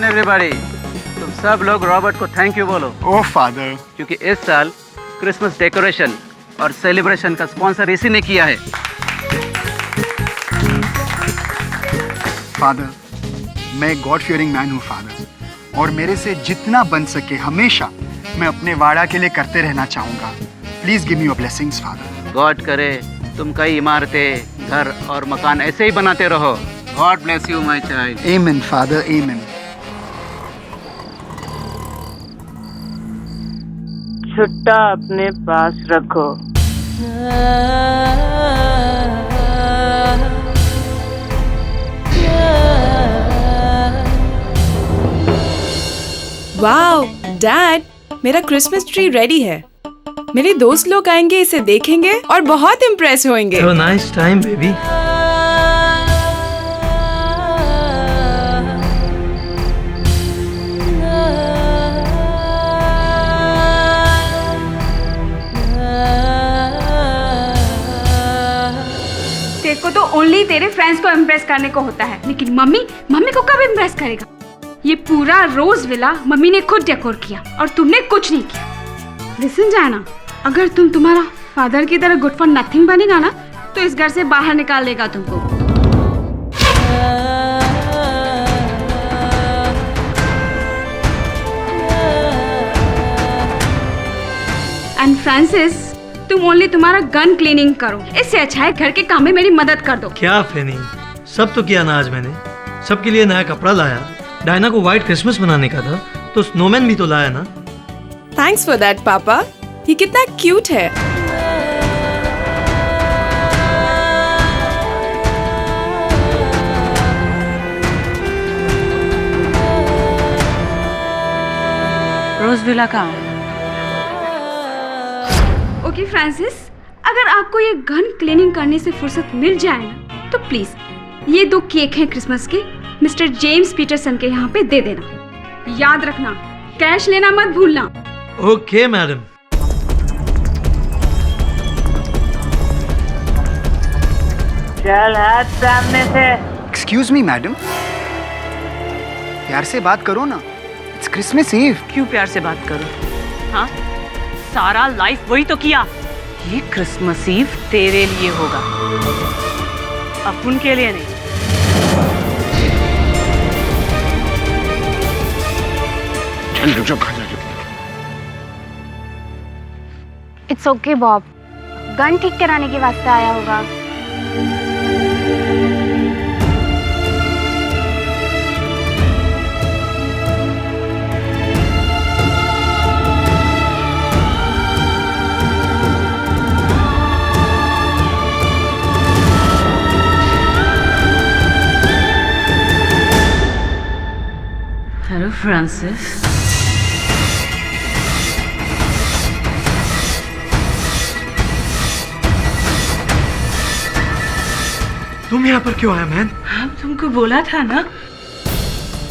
Listen everybody, तुम सब लोग रॉबर्ट को थैंक यू बोलो। ओह फादर, क्योंकि इस साल क्रिसमस डेकोरेशन और सेलिब्रेशन का स्पॉन्सर इसी ने किया है। फादर, मैं गॉड फियरिंग मैन हूँ फादर, और मेरे से जितना बन सके हमेशा मैं अपने वाड़ा के लिए करते रहना चाहूँगा। Please give me your blessings father. God करे तुम कई इमारतें, घर और मकान ऐसे ही बनाते रहो। God bless you my child. आमीन फादर, आमीन। छुट्टा अपने पास रखो। वाओ डैड, मेरा क्रिसमस ट्री रेडी है। मेरे दोस्त लोग आएंगे, इसे देखेंगे और बहुत इम्प्रेस होंगे। Have a nice time, baby. तेरे को तो ओनली तेरे फ्रेंड्स को इम्प्रेस करने को होता है, लेकिन मम्मी को कब इम्प्रेस करेगा? ये पूरा रोज विला मम्मी ने खुद डेकोर किया और तुमने कुछ नहीं किया। लिसन जाना, अगर तुम्हारा फादर की तरह गुड फॉर नथिंग बनेगा ना, तो इस घर से बाहर निकाल देगा तुमको। एंड फ्रांसिस, तुम ओनली तुम्हारा गन क्लीनिंग करो, इससे अच्छा है घर के काम में मेरी मदद कर दो। क्या फेनी, सब तो किया ना आज मैंने। सबके लिए नया कपड़ा लाया, डायना को व्हाइट क्रिसमस मनाने का था तो स्नोमैन भी तो लाया ना। थैंक्स फॉर दैट पापा, ये कितना क्यूट है। रोज विला कहाँ है? ओके फ्रांसिस, अगर आपको ये गन क्लीनिंग करने से फुर्सत मिल जाए ना, तो प्लीज ये 2 केक हैं क्रिसमस के, मिस्टर जेम्स पीटरसन के यहाँ पे दे देना। याद रखना, कैश लेना मत भूलना। Okay madam. चल हाथ सामने से। एक्सक्यूज मी मैडम, प्यार से बात करो ना, इट्स क्रिसमस ईव। क्यों प्यार से बात करूं? हाँ, सारा लाइफ वही तो किया। ये क्रिसमस ईव तेरे लिए होगा, अपन के लिए नहीं। चल रुक जाओ, खा जा। इट्स ओके बॉब, गन ठीक कराने के वास्ते आया होगा। Hello Francis. तुम यहाँ पर क्यों आया मैन? हाँ, तुमको बोला था ना,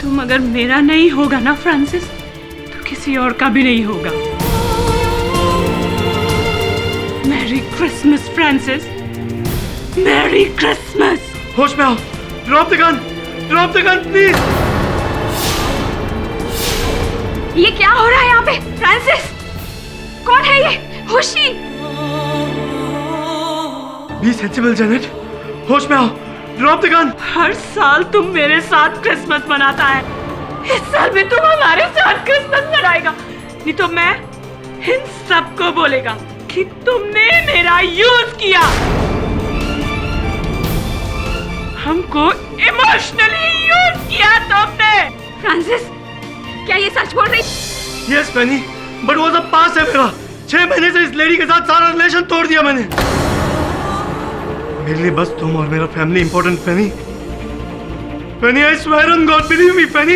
तुम अगर मेरा नहीं होगा ना फ्रांसिस, तो किसी और का भी नहीं होगा। Merry Christmas Francis, merry Christmas. होश में आओ, ड्रॉप द गन प्लीज। ये क्या हो रहा है यहाँ पे? फ्रांसिस, कौन है ये? होशी। बी सेंसिबल जेनेट, होश में आओ, ड्रॉप द गन। हर साल तुम मेरे साथ क्रिसमस मनाता है, इस साल भी तुम हमारे साथ क्रिसमस मनाएगा, नहीं तो मैं इन सबको बोलेगा कि तुमने मेरा यूज किया, हमको इमोशनली यूज किया तुमने। फ्रांसिस, क्या ये सच बोल रही? यस पेनी, बट वो सब पास है मेरा। 6 महीने से इस लेडी के साथ सारा रिलेशन तोड़ दिया मैंने। मेरे लिए बस तुम और मेरा family important Penney. Penney, I swear on God, believe me Penney.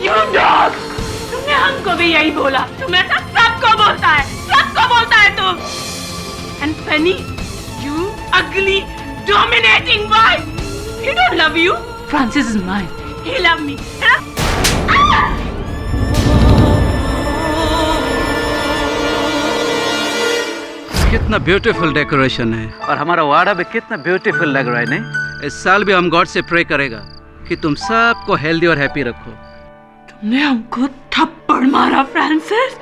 You dog, तुमने हमको भी यही बोला, तुम ऐसा सबको बोलता है तुम। एंड पेनी, यू अगली dominating wife, he don't love you. Francis is mine, he love me. कितना ब्यूटीफुल डेकोरेशन है और हमारा वाड़ा भी कितना ब्यूटीफुल लग रहा है। नहीं, इस साल भी हम गॉड से प्रे करेगा कि तुम सबको हेल्दी और हैप्पी रखो। तुमने हमको थप्पड़ मारा Francis.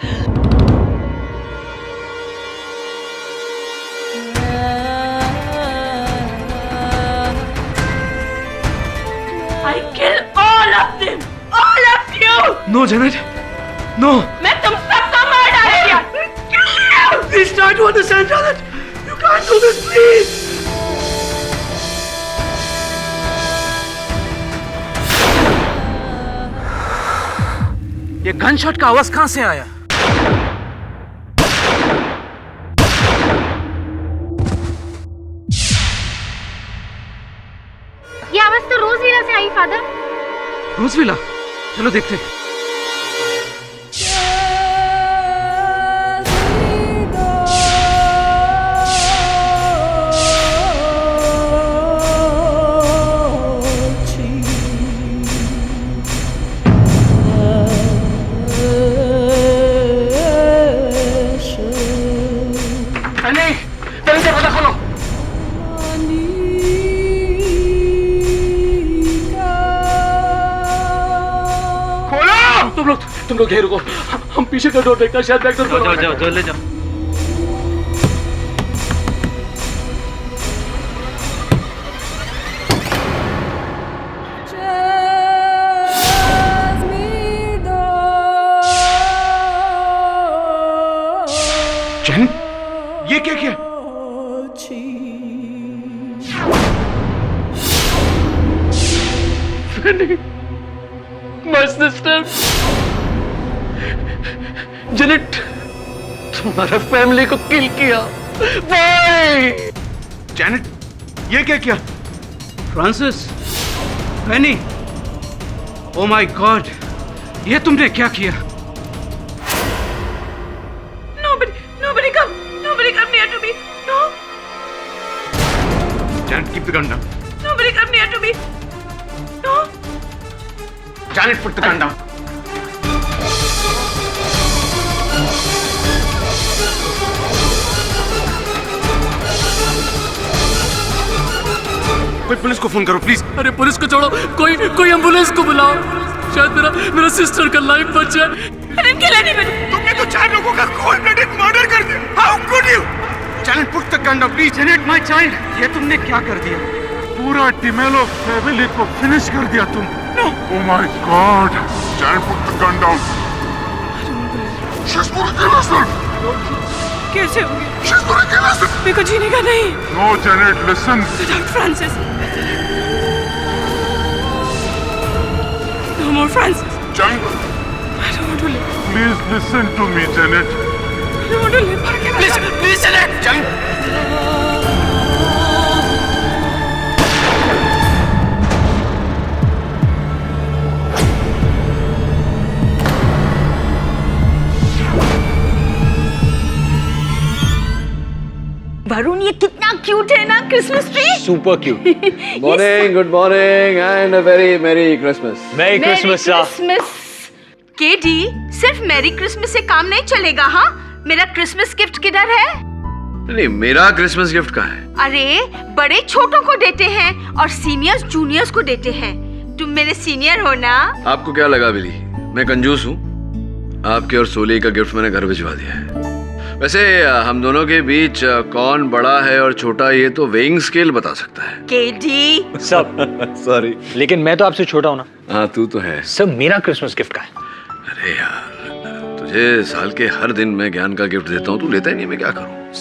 I kill all of them, all of you. No Janet, no. मैं तुम सबको मार डालूंगा। Please try to understand, Janet. You can't do this, please. ये गनशॉट का आवाज कहां से आया? ये आवाज तो रोजविला से आई फादर। रोजविला, चलो देखते हैं। तुम लोग घेरो को, हम पीछे का डोर देखते हैं, शायद बैक डोर जाओ जाओ जाओ, ले जाओ। जैन, ये क्या किया? My sister, जेनेट, तुम्हारा फैमिली को किल किया। Why? जैनेट, ये क्या किया? Francis, Penney, oh my God, ये तुमने क्या किया? Nobody come near to me. No. Janet, keep the gun down. Nobody come near to me. No. Janet, put the gun down. कोई पुलिस को फोन करो प्लीज। अरे पुलिस को छोड़ो, कोई एम्बुलेंस को बुलाओ, शायद मेरा सिस्टर का लाइफ बच जाए। अरे किला नहीं मैंने। तुमने तो 4 लोगों का cold blooded murder कर दिया। How could you? Janet, put the gun down, please. Janet, my child, ये तुमने क्या कर दिया? पूरा टिमेलो फैमिली को फिनिश कर दिया तुम। Oh my God! Janet, put the gun down. She's gonna kill herself. कैसे होगी? She's gonna kill herself. मेरे को जीने का नहीं। No, Janet, listen. Without Francis. No more Francis. Janet, I don't want to live. please listen to me, Janet. I don't want to live. Please, Janet. Janet. Varun, ये कितना cute है ना Christmas tree. Super cute. Good morning, and a very Merry Christmas. Merry Christmas, Christmas. KD, सिर्फ merry Christmas से काम नहीं चलेगा। हाँ, मेरा क्रिसमस गिफ्ट किधर है? नहीं, मेरा क्रिसमस गिफ्ट कहाँ है? अरे बड़े छोटों को देते हैं और सीनियर्स जूनियर्स को देते हैं। तुम मेरे सीनियर हो ना। आपको क्या लगा बिली, मैं कंजूस हूँ? आपके और सोली का गिफ्ट मैंने घर भिजवा दिया है। वैसे हम दोनों के बीच कौन बड़ा है और छोटा, ये तो वेइंग स्केल बता सकता है। केडी, सब सॉरी, लेकिन मैं तो आपसे छोटा हूँ ना। हाँ, तू तो है। सब मेरा क्रिसमस गिफ्ट का है। अरे यार, तुझे साल के हर दिन मैं ज्ञान का गिफ्ट देता हूँ, तू लेता ही नहीं, मैं क्या करूँ?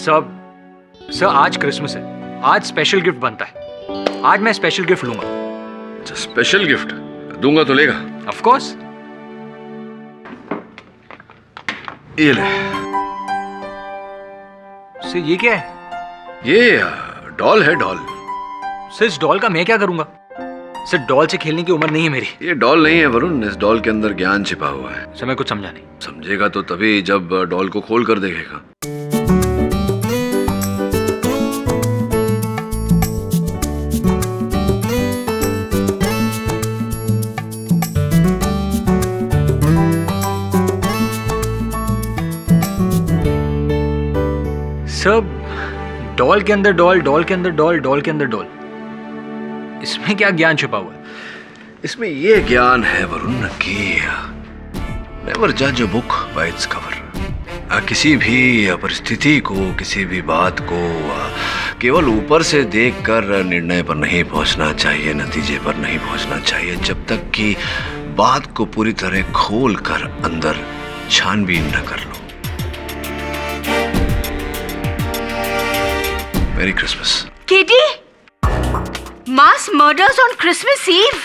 सर आज क्रिसमस है, आज स्पेशल गिफ्ट बनता है। आज मैं स्पेशल गिफ्ट लूंगा। अच्छा, स्पेशल गिफ्ट दूंगा तो लेगा? Of course. ये ले। सर ये क्या है? ये डॉल है, डॉल। सर इस डॉल का मैं क्या करूंगा? सर डॉल से खेलने की उम्र नहीं है मेरी। ये डॉल नहीं है वरुण, इस डॉल के अंदर ज्ञान छिपा हुआ है। सर मैं कुछ समझा नहीं। समझेगा तो तभी जब डॉल को खोल कर देखेगा। सब डॉल के अंदर डॉल, डॉल के अंदर डॉल, डॉल के अंदर डॉल, इसमें क्या ज्ञान छुपा हुआ है? इसमें ये ज्ञान है वरुण कि नेवर जज a book by its cover. किसी भी परिस्थिति को, किसी भी बात को केवल ऊपर से देखकर निर्णय पर नहीं पहुंचना चाहिए, नतीजे पर नहीं पहुंचना चाहिए, जब तक कि बात को पूरी तरह खोल कर अंदर छानबीन न कर लो। Merry Christmas. केटी, mass murders on Christmas eve.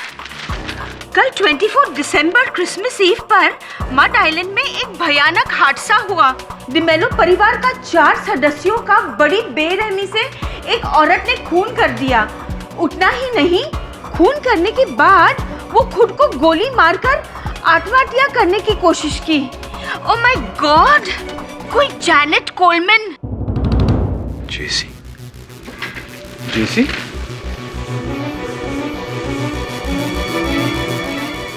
कल 24 दिसंबर क्रिसमस ईव पर मड आइलैंड में एक भयानक हादसा हुआ। डिमेलो परिवार का 4 सदस्यों का बड़ी बेरहमी से एक औरत ने खून कर दिया। उतना ही नहीं, खून करने के बाद वो खुद को गोली मारकर आत्महत्या करने की कोशिश की। ओह माय गॉड, कोई जैनेट कोलमैन। जेसी? जेसी?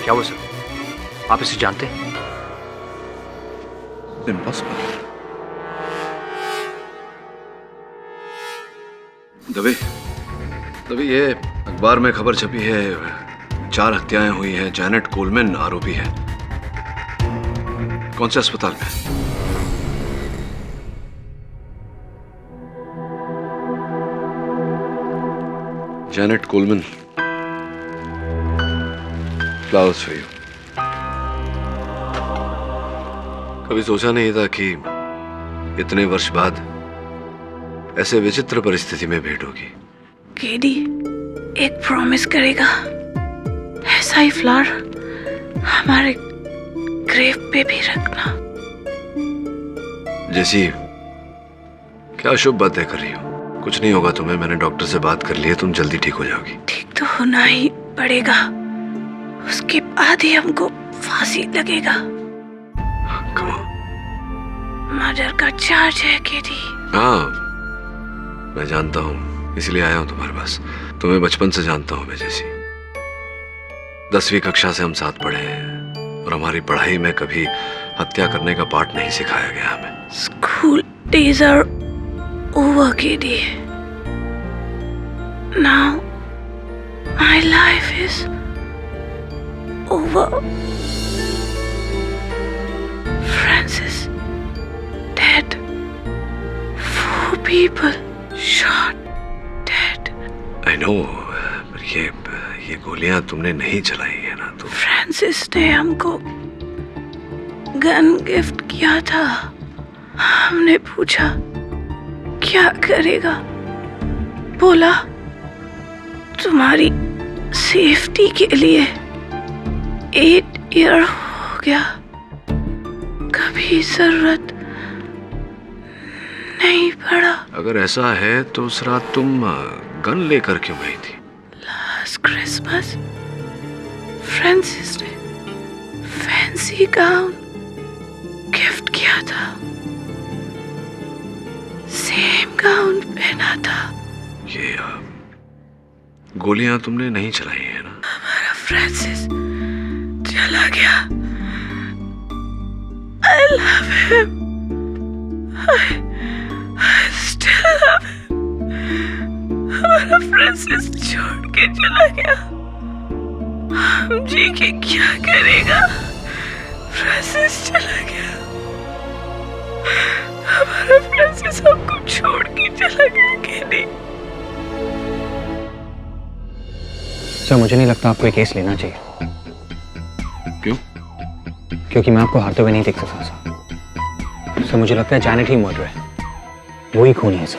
क्या हुआ सर? आप इसे जानते हैं? इम्पॉसिबल। दबे ये अखबार में खबर छपी है, 4 हत्याएं हुई हैं, जैनेट कोलमैन आरोपी है। कौन से अस्पताल में? Janet Coleman, flowers for you. कभी सोचा नहीं था कि इतने वर्ष बाद ऐसे विचित्र परिस्थिति में भेंट होगी। केडी, एक प्रॉमिस करेगा, ऐसा ही फ्लावर हमारे ग्रेव पे भी रखना। जैसी क्या शुभ बातें कर रही हो? कुछ नहीं होगा तुम्हें, मैंने डॉक्टर से बात कर ली है, तुम जल्दी ठीक हो जाओगी। ठीक तो होना ही पड़ेगा, उसके बाद ही हमको फांसी लगेगा। मर्डर का चार्ज है केडी। हाँ, मैं जानता हूँ, इसलिए आया हूँ तुम्हारे पास। तुम्हें बचपन से जानता हूँ मैं जैसी। 10वीं कक्षा से हम साथ पढ़े हैं और हमारी पढ़ाई में कभी हत्या करने का पाठ नहीं सिखाया गया हमें। School days are over KD. Now my life is over. Francis dead. 4 people shot dead. I know, पर ये गोलियां तुमने नहीं चलाई है ना? तो फ्रांसिस ने हमको गन गिफ्ट किया था। हमने पूछा क्या करेगा, बोला तुम्हारी सेफ्टी के लिए 8 ईयर हो गया, कभी जरूरत नहीं पड़ा। अगर ऐसा है तो उस रात तुम गन लेकर क्यों गई थी? लास्ट क्रिसमस फ्रांसिस ने फैंसी गाउन गिफ्ट किया था, सेम गाउन पहना था। ये गोलियां तुमने नहीं चलाई है ना? हमारा फ्रांसिस चला गया। I love him. I still love him. हमारा फ्रांसिस छोड़ के चला गया। हम जी के क्या करेगा? फ्रांसिस चला गया। हमारा फ्रांसिस हमको छोड़ के चला गया कि नहीं? सर, मुझे नहीं लगता आपको ये केस लेना चाहिए। क्यों? क्योंकि मैं आपको हारते हुए नहीं देख सकता सर। सर, मुझे लगता है जैनेट ही मर्डर है, वो ही खूनी है सर।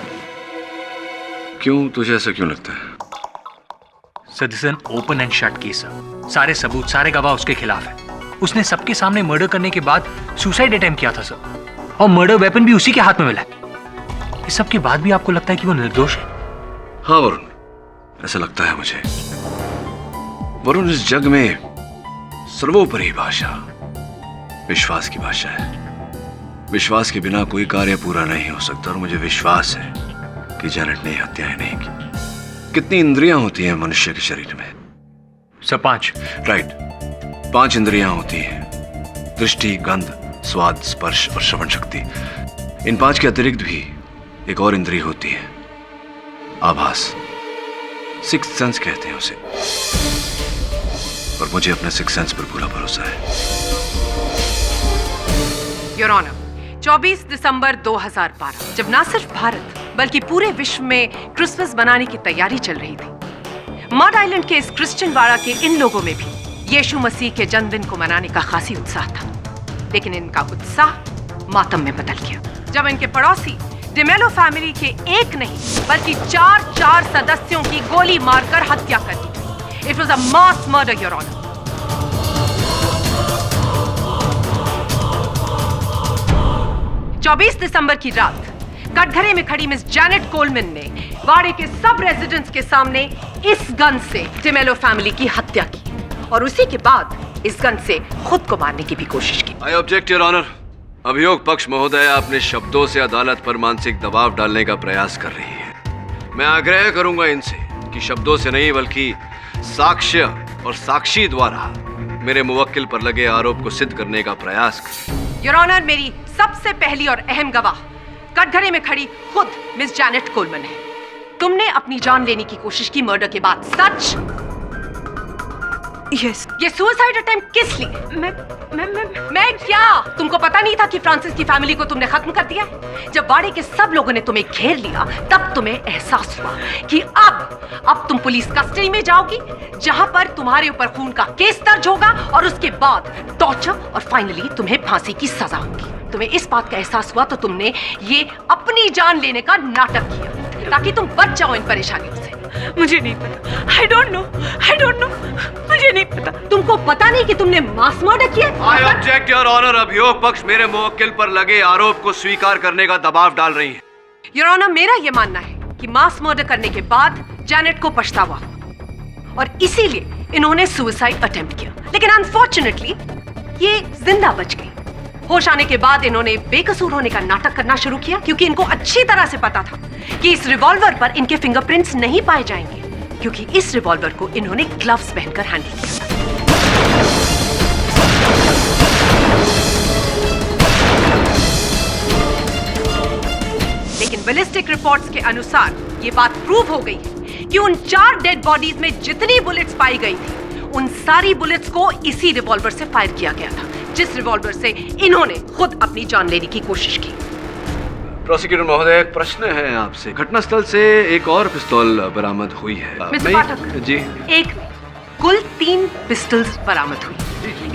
क्यों? तुझे ऐसा क्यों लगता है? Sir, this is an open and shut case sir. सारे सबूत, सारे गवाह उसके खिलाफ है। उसने सबके सामने मर्डर करने के बाद सुसाइड अटेम्प्ट किया था सर, और मर्डर वेपन भी उसी के हाथ में मिला है। इस सब के बाद भी आपको लगता है कि वो निर्दोष है? हाँ वरुण, ऐसा लगता है मुझे। वरुण, इस जग में सर्वोपरि भाषा विश्वास की भाषा है। विश्वास के बिना कोई कार्य पूरा नहीं हो सकता, और मुझे विश्वास है कि जैनेट ने हत्याएं नहीं की। कितनी इंद्रियां होती हैं मनुष्य के शरीर में? सर, 5। राइट, 5 इंद्रियां होती हैं: दृष्टि, गंध, स्वाद, स्पर्श और श्रवण शक्ति। इन 5 के अतिरिक्त भी एक और इंद्रिय होती है, आभास। 6th सेंस कहते हैं उसे। और मुझे अपने सिक्स सेंस पर पूरा भरोसा है। योर ऑनर, 24 दिसंबर 2012 जब ना सिर्फ भारत बल्कि पूरे विश्व में क्रिसमस मनाने की तैयारी चल रही थी, मड आइलैंड के इस क्रिश्चियन वाड़ा के इन लोगों में भी यीशु मसीह के जन्मदिन को मनाने का खासी उत्साह था। लेकिन इनका उत्साह मातम में बदल गया जब इनके पड़ोसी डिमेलो फैमिली के एक नहीं बल्कि चार सदस्यों की गोली मारकर हत्या कर दी। It was a mass murder your honour. 24 दिसंबर की रात कटघरे में खड़ी मिस जैनेट कोलमैन ने वाड़े के सब रेजिडेंट्स के सामने इस गन से डिमेलो फैमिली की हत्या की और उसी के बाद इस गन से खुद को मारने की भी कोशिश की। I object your honour. अभियोग पक्ष महोदय अपने शब्दों से अदालत पर मानसिक दबाव डालने का प्रयास कर रही है। मैं आग्रह करूंगा इनसे कि शब्दों से नहीं बल्कि साक्ष्य और साक्षी द्वारा मेरे मुवक्किल पर लगे आरोप को सिद्ध करने का प्रयास करें। योर ऑनर, मेरी सबसे पहली और अहम गवाह कटघरे में खड़ी खुद मिस जैनेट कोलमैन है। तुमने अपनी जान लेने की कोशिश की मर्डर के बाद, सच? यस। ये सुसाइड अटेम्प्ट किस लिए? मैं क्या? तुमको पता नहीं था कि फ्रांसिस की फैमिली को तुमने खत्म कर दिया? जब वाड़े के सब लोगों ने तुम्हें घेर लिया तब तुम्हें एहसास हुआ कि अब तुम पुलिस कस्टडी में जाओगी जहां पर तुम्हारे ऊपर खून का केस दर्ज होगा और उसके बाद टॉर्चर और फाइनली तुम्हें फांसी की सजा होगी। तुम्हें इस बात का एहसास हुआ तो तुमने ये अपनी जान लेने का नाटक किया ताकि तुम बच जाओ इन परेशानियों से। मुझे नहीं पता। I don't know. मुझे नहीं पता। तुमको पता नहीं कि तुमने मास मर्डर किया? I object your honour. अभियोग पक्ष मेरे मुवक्किल पर लगे आरोप को स्वीकार करने का दबाव डाल रही है। योर ऑनर, मेरा यह मानना है कि मास मर्डर करने के बाद जैनेट को पछतावा हुआ और इसीलिए इन्होंने सुसाइड अटेम्प्ट किया। लेकिन अनफॉर्चुनेटली ये जिंदा बच गई। होश आने के बाद इन्होंने बेकसूर होने का नाटक करना शुरू किया क्योंकि इनको अच्छी तरह से पता था कि इस रिवॉल्वर पर इनके फिंगरप्रिंट्स नहीं पाए जाएंगे क्योंकि इस रिवॉल्वर को इन्होंने ग्लव्स पहनकर हैंडल किया था। लेकिन बैलिस्टिक रिपोर्ट्स के अनुसार ये बात प्रूव हो गई है कि उन 4 डेड बॉडीज में जितनी बुलेट्स पाई गई थी उन सारी बुलेट्स को इसी रिवॉल्वर से फायर किया गया था जिस रिवॉल्वर से इन्होंने खुद अपनी जान लेने की कोशिश की। प्रोसिक्यूटर महोदय, एक प्रश्न है आपसे। घटनास्थल से एक और पिस्तौल बरामद हुई है। मिस्टर पाठक जी, एक कुल 3 पिस्टल्स बरामद हुई।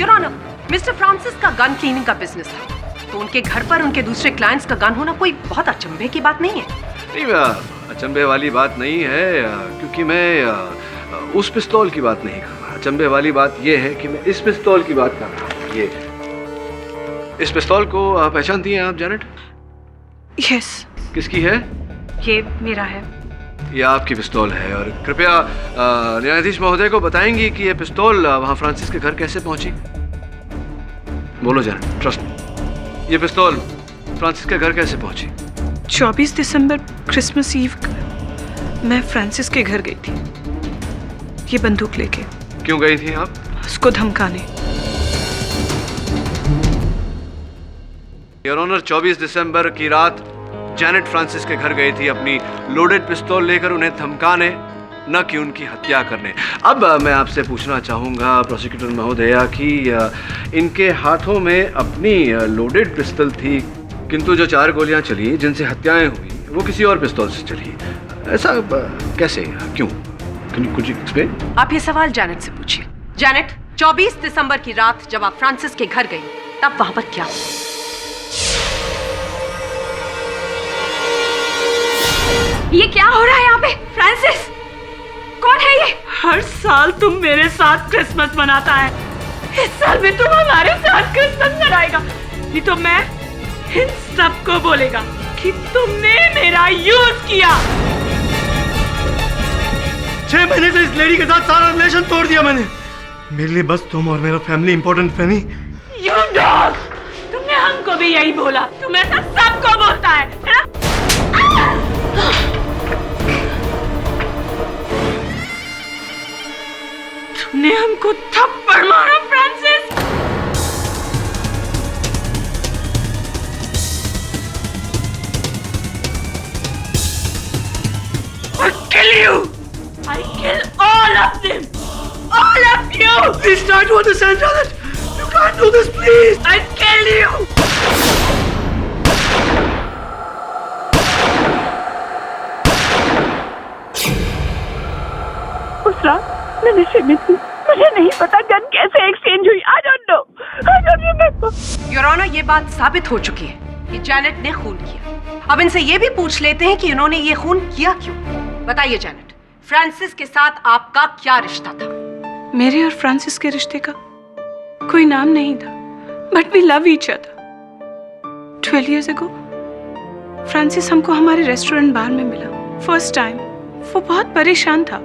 योर ऑनर, मिस्टर फ्रांसिस का गन क्लीनिंग का बिजनेस था तो उनके घर पर उनके दूसरे क्लाइंट्स का गन होना कोई बहुत अचंभे की बात नहीं है। नहीं, अचंभे वाली बात नहीं है क्योंकि मैं उस पिस्तौल की बात नहीं कर रहा। अचंभे वाली बात यह है कि मैं इस पिस्तौल की बात कर रहा हूँ। ये इस पिस्तौल को पहचानती हैं आप जैनेट? यस। किसकी है? ये मेरा है। ये आपकी पिस्तौल है और कृपया न्यायाधीश महोदय को बताएंगी कि ये पिस्तौल वहाँ फ्रांसिस के घर कैसे पहुंची? बोलो जैनेट, ट्रस्ट। ये पिस्तौल फ्रांसिस के घर कैसे पहुंची? 24 दिसंबर क्रिसमस ईव मैं फ्रांसिस के घर गई थी ये बंदूक लेके। क्यों गई थी आप? उसको धमकाने। योर ऑनर, 24 दिसंबर की रात जैनेट फ्रांसिस के घर गई थी अपनी लोडेड पिस्तौल लेकर उन्हें धमकाने, न कि उनकी हत्या करने। अब मैं आपसे पूछना चाहूँगा प्रोसिक्यूटर महोदया कि इनके हाथों में अपनी लोडेड पिस्तौल थी किंतु जो 4 गोलियां चली जिनसे हत्याएं हुई वो किसी और पिस्तौल से चली। ऐसा कैसे? क्यों? कुछ एक्सप्लेन? आप ये सवाल जैनेट से पूछिए। जैनेट, 24 दिसंबर की रात जब आप फ्रांसिस के घर गई तब वहां पर क्या हुआ? ये क्या हो रहा है यहाँ पे? फ्रांसिस कौन है ये? हर साल तुम मेरे साथ क्रिसमस मनाता है, इस साल भी तुम हमारे साथ क्रिसमस मनाएगा। नहीं तो मैं इन सबको बोलेगा कि तुमने मेरा यूज किया। 6 महीने से इस लेडी के साथ सारा रिलेशन तोड़ दिया मैंने। मेरे लिए बस तुम और मेरा family important Fanny. You dog! तुमने हमको भी यही बोला। तुम ऐसा सबको बोलता है ना? तुमने हमको थप्पड़ मारा Francis. I kill you! I kill all of them! All of you! Please can't understand, Janet. You can't do this, please. I'll kill you. उस रात मैं नशे में थी, मुझे नहीं पता गन कैसे एक्सचेंज हुई। I don't know. Your honour, ये बात साबित हो चुकी है कि जैनेट ने खून किया। अब इनसे ये भी पूछ लेते हैं कि इन्होंने ये खून किया क्यों। बताइए जैनेट, फ्रांसिस के साथ आपका क्या रिश्ता था? मेरे और फ्रांसिस के रिश्ते का कोई नाम नहीं था, but we love each other. 12 years ago, Francis हमको हमारे रेस्टोरेंट बार में मिला फर्स्ट टाइम। वो बहुत परेशान था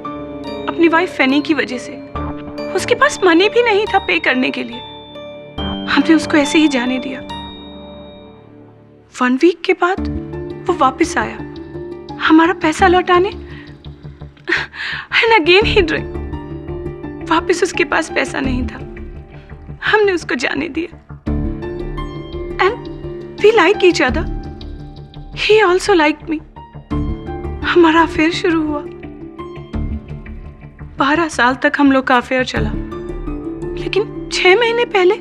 अपनी वाइफ फेनी की वजह से। उसके पास मनी भी नहीं था पे करने के लिए। हमने उसको ऐसे ही जाने दिया। 1 week के बाद वो वापस आया हमारा पैसा लौटाने। And again he drink. वापस उसके पास पैसा नहीं था। हमने उसको जाने दिया। And we like each other. He also like me. हमारा अफेयर शुरू हुआ। 12 साल तक हम लोग का अफेयर चला, लेकिन 6 महीने पहले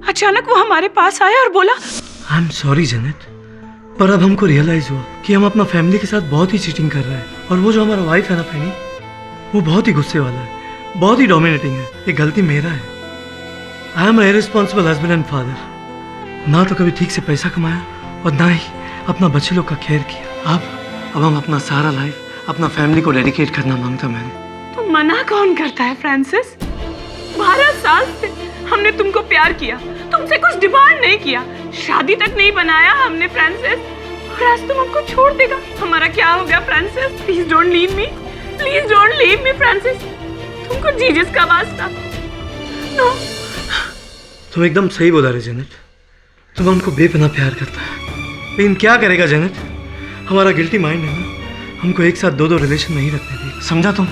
अचानक वो हमारे पास आया और बोला, आई एम सॉरी जेनेट, पर अब हमको रियलाइज हुआ कि हम अपना फैमिली के साथ बहुत ही चीटिंग कर रहे हैं। और वो जो हमारा वाइफ है ना फेनी, वो बहुत ही गुस्से वाला है, बहुत ही डोमिनेटिंग है। ये गलती मेरा है। I am irresponsible husband and father. ना तो कभी ठीक से पैसा कमाया और ना ही अपना बच्चे लोग का केयर किया। अब हम अपना सारा लाइफ अपना फैमिली को डेडिकेट करना मांगता मैंने। तो मना कौन करता है फ्रांसिस? 12 साल से हमने तुमको प्यार किया, तुमसे कुछ डिमांड नहीं किया, शादी तक नहीं बनाया हमने फ्रांसिस, और आज तुम हमको छोड़ देगा। हमारा क्या हो गया Francis? Please don't leave me, please don't leave me Francis. तुमको जीसस का वास्ता। नो। तुम एकदम सही बोला रे जेनेट। तुम हमको बेपनाह प्यार करता है, लेकिन क्या करेगा जेनेट? हमारा गिल्टी माइंड है ना, हमको एक साथ 2 रिलेशन नहीं रखने दे। समझा तुम?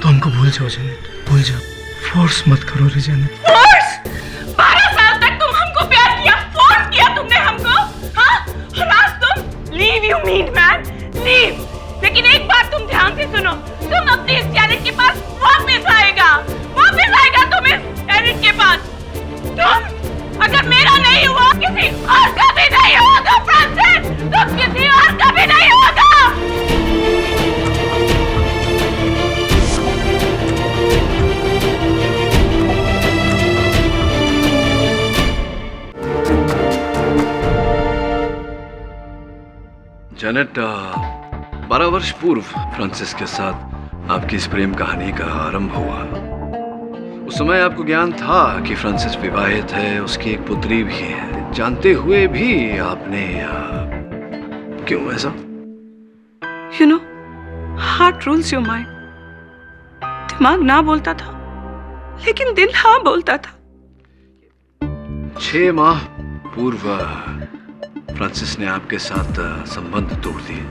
तो हमको भूल जाओ जेनेट, भूल जाओ। फोर्स मत करो रे जेनेट। फोर्स? 12 साल तक तुम हमको प्यार किया, फोर्स किया तुमने हमको, हाँ? और आज तुम leave, you mean man, leave. लेकिन एक बात तुम ध्यान से सुनो, तुम अपनी इस जेनेट के पास वापस आएगा तुम इस जेनेट के पास। तुम अगर मेरा नहीं हुआ, किसी और का भी नहीं होगा फ्रांसिस, तुम किसी और का भी नहीं होगा। जेनेट, 12 वर्ष पूर्व फ्रांसिस के साथ आपकी इस प्रेम कहानी का आरंभ हुआ। उस समय आपको ज्ञान था कि फ्रांसिस विवाहित है, उसकी एक पुत्री भी है। जानते हुए भी आपने क्यों ऐसा? You know, heart rules your mind. दिमाग ना बोलता था, लेकिन दिल हाँ बोलता था। 6 माह पूर्व फ्रांसिस ने आपके साथ संबंध तोड़ दिए।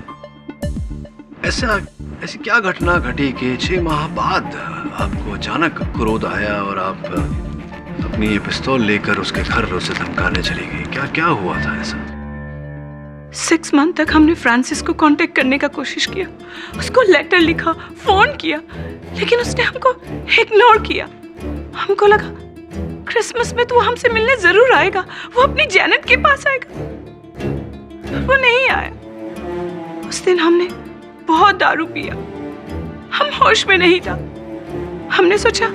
ऐसी क्या घटना घटी कि 6 माह बाद आपको अचानक क्रोध आया और आप अपनी ये पिस्तौल लेकर उसके घर उसे धमकाने चली गई? क्या हुआ था ऐसा? 6 मंथ तक हमने फ्रांसिस को कांटेक्ट करने का कोशिश किया, उसको लेटर लिखा, फोन किया, लेकिन उसने हमको इग्नोर किया। हमको लगा क्रिसमस में तो वो हमसे मिलने जरूर आएगा, वो अपनी जेनेट के पास आएगा। वो नहीं आया। उस दिन हमने बहुत दारू पिया, हम होश में नहीं था। हमने सोचा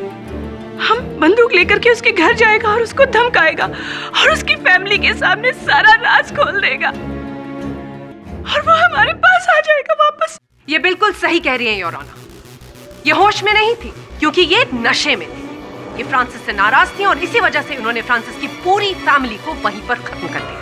हम बंदूक लेकर के उसके घर जाएगा और उसको धमकाएगा और उसकी फैमिली के सामने सारा राज खोल देगा और वो हमारे पास आ जाएगा वापस। ये बिल्कुल सही कह रही है योर ऑनर। ये होश में नहीं थी क्योंकि ये नशे में थी। ये फ्रांसिस से नाराज थी और इसी वजह से उन्होंने फ्रांसिस की पूरी फैमिली को वहीं पर खत्म कर दिया।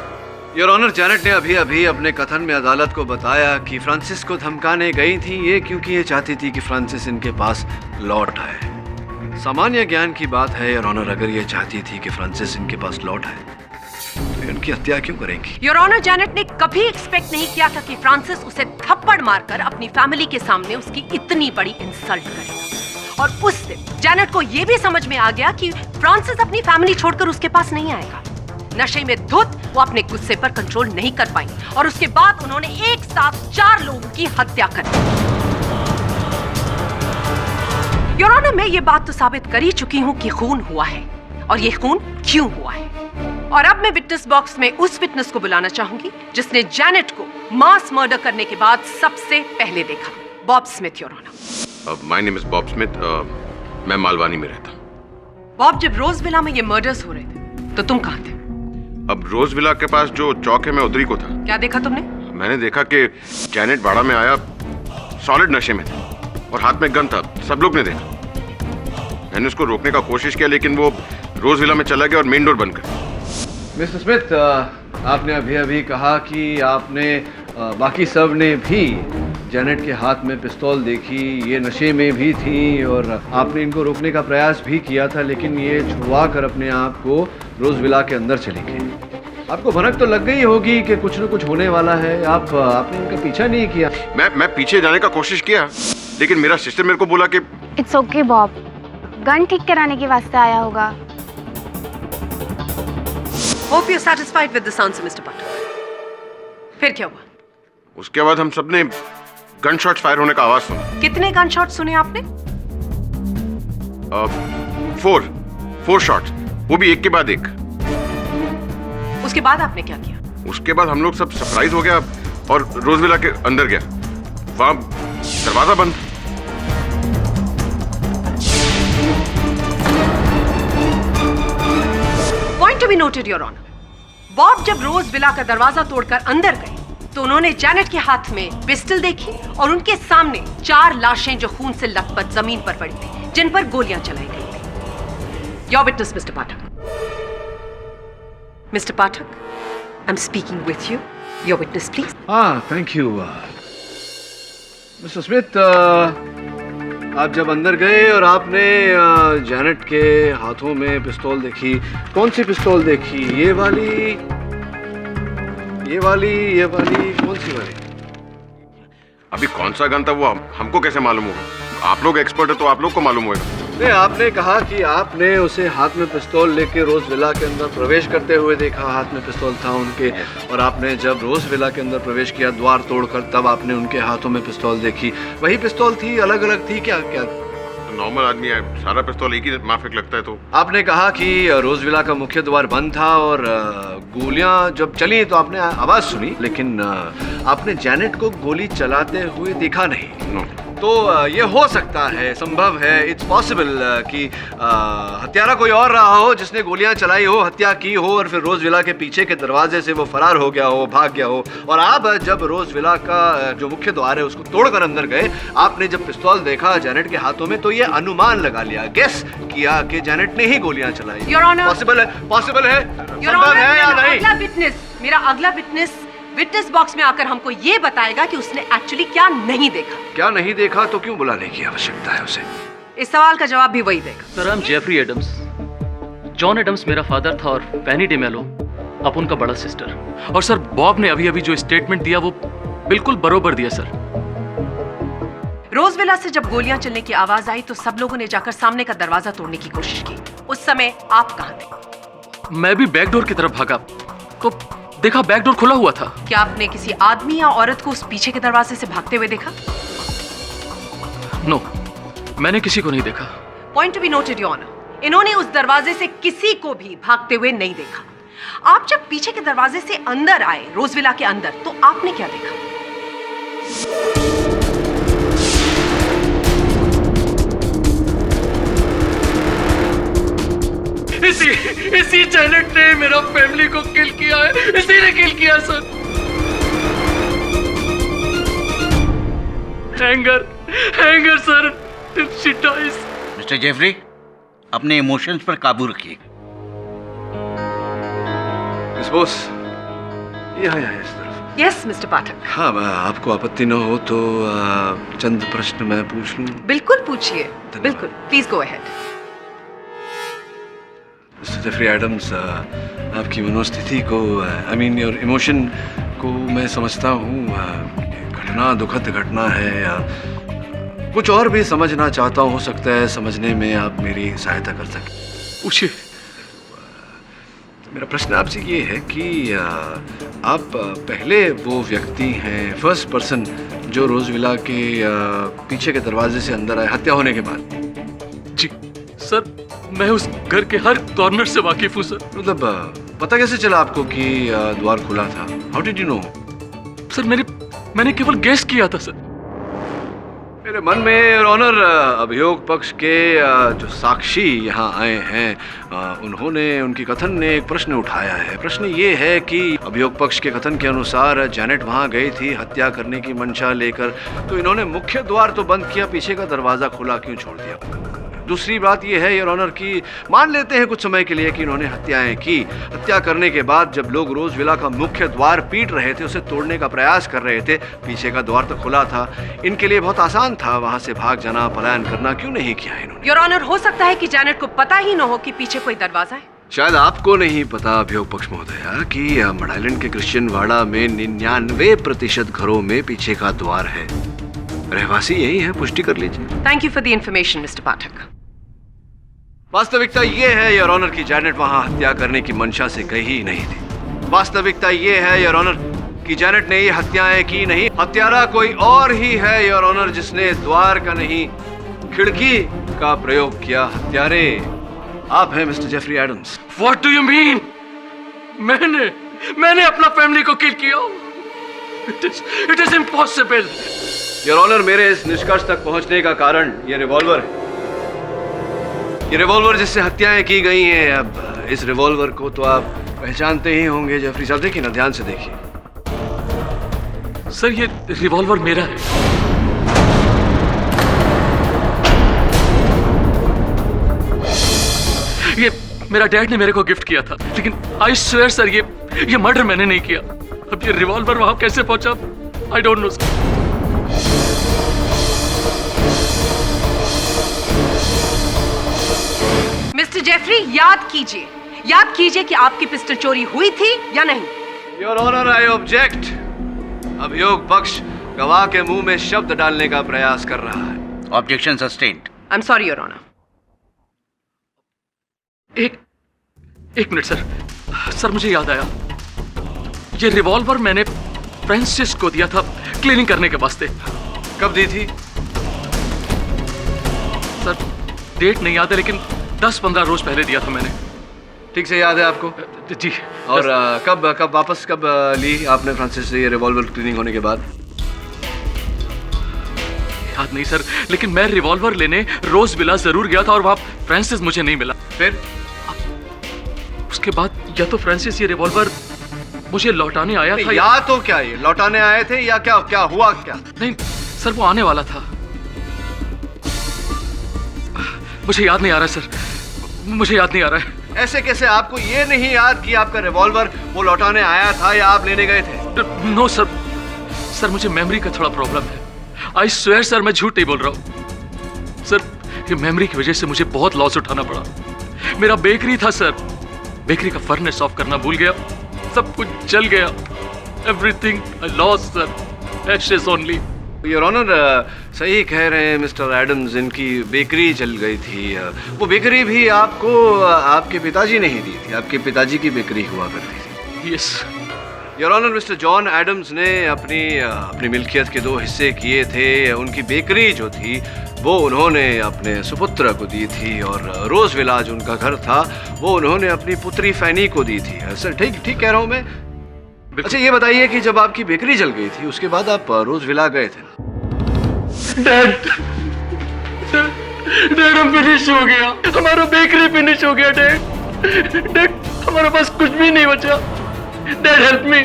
योर ऑनर, जेनेट ने अभी अपने कथन में अदालत को बताया कि फ्रांसिस को धमकाने गई थी ये क्योंकि ये चाहती थी कि फ्रांसिस इनके पास लौट आए। सामान्य ज्ञान की बात है योर ऑनर, अगर ये चाहती थी कि फ्रांसिस इनके पास लौट आए तो उनकी हत्या क्यों करेंगी? योर ऑनर, जेनेट ने कभी एक्सपेक्ट नहीं किया था कि फ्रांसिस उसे थप्पड़ मारकर अपनी फैमिली के सामने उसकी इतनी बड़ी इंसल्ट करेगा। और उस दिन जेनेट को यह भी समझ में आ गया कि फ्रांसिस अपनी फैमिली छोड़कर उसके पास नहीं आएगा। नशे में धुत वो अपने गुस्से पर कंट्रोल नहीं कर पाई और उसके बाद उन्होंने एक साथ 4 लोगों की हत्या कर दी। योर ऑनर, मैं ये बात तो साबित कर ही चुकी हूँ कि खून हुआ है और ये खून क्यों हुआ है। और अब मैं विटनेस बॉक्स में उस विटनेस को बुलाना चाहूंगी जिसने जैनेट को मास मर्डर करने के बाद सबसे पहले देखा। Bob Smith, your honour. My name is Bob Smith. मैं मालवानी में रहता हूँ। बॉब, जब रोज विला में ये मर्डर्स हो रहे थे तो तुम कहाँ थे? अब रोज विला के पास जो चौक है, मैं उधर ही को था। क्या देखा तुमने? मैंने देखा कि जैनेट बाड़ा में आया, सॉलिड नशे में था और हाथ में गन था। सब लोग ने देखा। मैंने उसको रोकने का कोशिश किया लेकिन वो रोज विला में चला गया और मेन डोर बंद कर दिया। मिस्टर स्मिथ, आपने अभी अभी कहा कि आपने बाकी सब ने भी जैनेट के हाथ में पिस्तौल देखी, ये नशे में भी थी और आपने इनको रोकने का प्रयास भी किया था, लेकिन ये छुड़वा कर अपने आप को रोज विला के अंदर चली गई। आपको भनक तो लग गई होगी कि कुछ न कुछ होने वाला है। आपने इनका पीछा नहीं किया। मैं पीछे जाने का कोशिश किया लेकिन मेरा सिस्टर मेरे को बोला कि इट्स ओके बॉब, गन ठीक कराने के वास्ते आया होगा। Hope you satisfied with the answer mister Pathak. फिर क्या हुआ? उसके बाद हम सबने गन शॉट फायर होने का आवाज सुना। कितने गन शॉट सुने आपने? 4 शॉट्स, वो भी एक के बाद एक। उसके बाद आपने क्या किया? उसके बाद हम लोग सब सरप्राइज हो गया और रोजविला के अंदर गया। वहां दरवाजा बंद। Point to be noted your honour. Bob जब रोज विला का दरवाजा तोड़कर अंदर गए तो उन्होंने जैनेट के हाथ में पिस्टल देखी और उनके सामने 4 लाशें जो खून से लथपथ जमीन पर पड़ी थी, जिन पर गोलियां चलाई गई थी। Your witness mister Pathak. Mister Pathak, I am speaking with you. Your witness please. Thank you mister Smith. आप जब अंदर गए और आपने जैनेट के हाथों में पिस्तौल देखी, कौन सी पिस्तौल देखी? ये वाली, कौन सी वाली? अभी कौन सा गन था वो हमको कैसे मालूम होगा? आप लोग एक्सपर्ट है तो आप लोग को मालूम होगा। नहीं, आपने कहा कि आपने उसे हाथ में पिस्तौल लेके रोज विला के अंदर प्रवेश करते हुए देखा। हाथ में पिस्तौल था उनके, और आपने जब रोज विला के अंदर प्रवेश किया द्वार तोड़कर, तब आपने उनके हाथों में पिस्तौल देखी। वही पिस्तौल थी, अलग अलग थी? क्या नॉर्मल आदमी है, सारा पिस्तौल एक ही माफिक लगता है। तो आपने कहा कि रोज विला का मुख्य द्वार बंद था और गोलियां जब चली तो आपने आवाज सुनी, लेकिन आपने जैनेट को गोली चलाते हुए देखा नहीं। तो ये हो सकता है, संभव है, इट्स पॉसिबल कि हत्यारा कोई और रहा हो जिसने गोलियां चलाई हो, हत्या की हो और फिर रोज विला के पीछे के दरवाजे से वो फरार हो गया हो, भाग गया हो। और आप जब रोज विला का जो मुख्य द्वार है उसको तोड़कर अंदर गए, आपने जब पिस्तौल देखा जैनेट के हाथों में, तो ये अनुमान लगा लिया, गेस किया कि जैनेट ने ही गोलियां चलाई। योर ऑनर, पॉसिबल है, संभव है या नहीं? मेरा अगला विटनेस विटनेस बॉक्स में आकर हमको ये बताएगा कि उसने एक्चुअली क्या नहीं देखा। क्या नहीं देखा तो क्यों बुलाने की आवश्यकता है उसे? इस सवाल का जवाब भी वही देगा। Sir, I am Jeffrey Adams. John Adams मेरा फादर था और पेनी डेमेलो अब उनका बड़ा सिस्टर। और सर, बॉब ने अभी अभी जो स्टेटमेंट दिया वो बिल्कुल बरोबर दिया सर। रोजविला से जब गोलियां चलने की आवाज आई तो सब लोगों ने जाकर सामने का दरवाजा तोड़ने की कोशिश की। उस समय आप कहां थे? मैं भी बैक डोर की तरफ भागा तो देखा बैक डोर खुला हुआ था। क्या आपने किसी आदमी या औरत को उस पीछे के दरवाजे से भागते हुए देखा? नो, मैंने किसी को नहीं देखा। Point to be noted your honour, इन्होंने उस दरवाजे से किसी को भी भागते हुए नहीं देखा। आप जब पीछे के दरवाजे से अंदर आए, रोजविला के अंदर, तो आपने क्या देखा? इसी जैनेट ने मेरा फैमिली को किल किया है। इसी ने किल किया सर। Hanger sir, she dies. Mister Jeffrey, अपने इमोशंस पर काबू रखिए। मिस बॉस, यहाँ इस तरफ। Yes mister Pathak. हाँ, आपको आपत्ति न हो तो चंद प्रश्न मैं पूछ लूं? बिल्कुल पूछिए, बिल्कुल, please go ahead. Mister Jeffrey Adams, आपकी मनोस्थिति को, आई मीन योर इमोशन को मैं समझता हूँ। घटना दुखद घटना है या कुछ और भी समझना चाहता हूँ, हो सकता है समझने में आप मेरी सहायता कर सकें। पूछिए। मेरा प्रश्न आपसे ये है कि आप पहले वो व्यक्ति हैं, फर्स्ट पर्सन, जो रोजविला के पीछे के दरवाजे से अंदर आए हत्या होने के बाद? सर, मैं उस घर के हर कॉर्नर से वाकिफ हूँ सर। मतलब पता कैसे चला आपको कि द्वार खुला था? How did you know? Sir मैंने केवल गेस किया था सर। मेरे मन में योर ऑनर अभियोग पक्ष के जो साक्षी यहाँ आए हैं उन्होंने, उनकी कथन ने एक प्रश्न उठाया है। प्रश्न ये है कि अभियोग पक्ष के कथन के अनुसार जैनेट वहाँ गई थी हत्या करने की मंशा लेकर, तो इन्होंने मुख्य द्वार तो बंद किया, पीछे का दरवाजा खुला क्यों छोड़ दिया? दूसरी बात यह है योर ऑनर कि मान लेते हैं कुछ समय के लिए कि इन्होंने हत्याएं की। हत्या करने के बाद जब लोग रोज विला का मुख्य द्वार पीट रहे थे, उसे तोड़ने का प्रयास कर रहे थे, पीछे का द्वार तो खुला था, इनके लिए बहुत आसान था वहां से भाग जाना, पलायन करना। क्यों नहीं किया इन्होंने? योर ऑनर, हो सकता है कि जैनेट को पता ही न हो कि पीछे कोई दरवाजा है। शायद आपको नहीं पता अभियोग पक्ष महोदया कि मड आइलैंड के क्रिश्चियन वाड़ा में 99% घरों में पीछे का द्वार है। रहवासी यही है, पुष्टि कर लीजिए। Thank you for the information mister Pathak. वास्तविकता ये है योर ऑनर की जैनेट वहां हत्या करने की मंशा से गई ही नहीं थी। वास्तविकता ये है योर ऑनर कि जैनेट ने ये हत्याएं की नहीं, हत्यारा कोई और ही है योर ऑनर, जिसने द्वार का नहीं खिड़की का प्रयोग किया। हत्यारे आप हैं mister Jeffrey Adams. What do you mean? मैंने अपना फैमिली को किल किया? It is impossible. Your honour, मेरे इस निष्कर्ष तक पहुंचने का कारण ये रिवॉल्वर है। ये रिवॉल्वर जिससे हत्याएं की गई हैं। अब इस रिवॉल्वर को तो आप पहचानते ही होंगे जेफरी साहब। देखिए ना, ध्यान से देखिए। सर ये रिवॉल्वर मेरा है। ये मेरा डैड ने मेरे को गिफ्ट किया था, लेकिन आई स्वेयर सर ये मर्डर मैंने नहीं किया। अब ये रिवॉल्वर वहां कैसे पहुंचा, I don't know sir. Mister Jeffrey, याद कीजिए कि आपकी पिस्टल चोरी हुई थी या नहीं। Your honour, I object. अभियोग पक्ष गवाह के मुंह में शब्द डालने का प्रयास कर रहा है। Objection sustained. I am sorry your honour. एक मिनट सर, मुझे याद आया। ये रिवॉल्वर मैंने फ्रांसिस को दिया था क्लीनिंग करने के वास्ते। कब दी थी? सर डेट नहीं याद है, लेकिन 10-15 रोज पहले दिया था मैंने। ठीक से याद है आपको? जी। और कब वापस ली आपने फ्रांसिस से ये रिवॉल्वर क्लीनिंग होने के बाद? याद नहीं सर, लेकिन मैं रिवॉल्वर लेने रोज विला जरूर गया था और वहां फ्रांसिस मुझे नहीं मिला। फिर उसके बाद या तो फ्रांसिस ये रिवॉल्वर मुझे लौटाने आया था या तो क्या ये लौटाने आए थे या क्या हुआ? क्या नहीं सर, वो आने वाला था। मुझे याद नहीं आ रहा सर, मुझे याद नहीं आ रहा है। ऐसे कैसे आपको ये नहीं याद कि आपका रिवॉल्वर वो लौटाने आया था या आप लेने गए थे? नो सर, मुझे मेमोरी का थोड़ा प्रॉब्लम है। आई स्वेयर सर, मैं झूठ नहीं बोल रहा हूँ सर। ये मेमोरी की वजह से मुझे बहुत लॉस उठाना पड़ा। मेरा बेकरी था सर, बेकरी का फर्नेस ऑफ करना भूल गया, सब कुछ जल गया। Everything I lost sir, ashes only. Your honour, सही कह रहे हैं मिस्टर एडम्स, इनकी बेकरी जल गई थी। वो बेकरी भी आपको आपके पिताजी ने ही दी थी, आपके पिताजी की बेकरी हुआ करती थी। Yes your honour, mister John Adams ने अपनी मिल्कियत के 2 हिस्से किए थे। उनकी बेकरी जो थी वो उन्होंने अपने सुपुत्र को दी थी, और रोज विला जो उनका घर था वो उन्होंने अपनी पुत्री फैनी को दी थी। सर ठीक कह रहा हूँ मैं? अच्छा ये बताइए कि जब आपकी बेकरी जल गई थी उसके बाद आप रोज विला गए थे? डैड हम फिनिश हो गया, हमारा बेकरी फिनिश हो गया। डैड हमारे पास कुछ भी नहीं बचा। Dad help me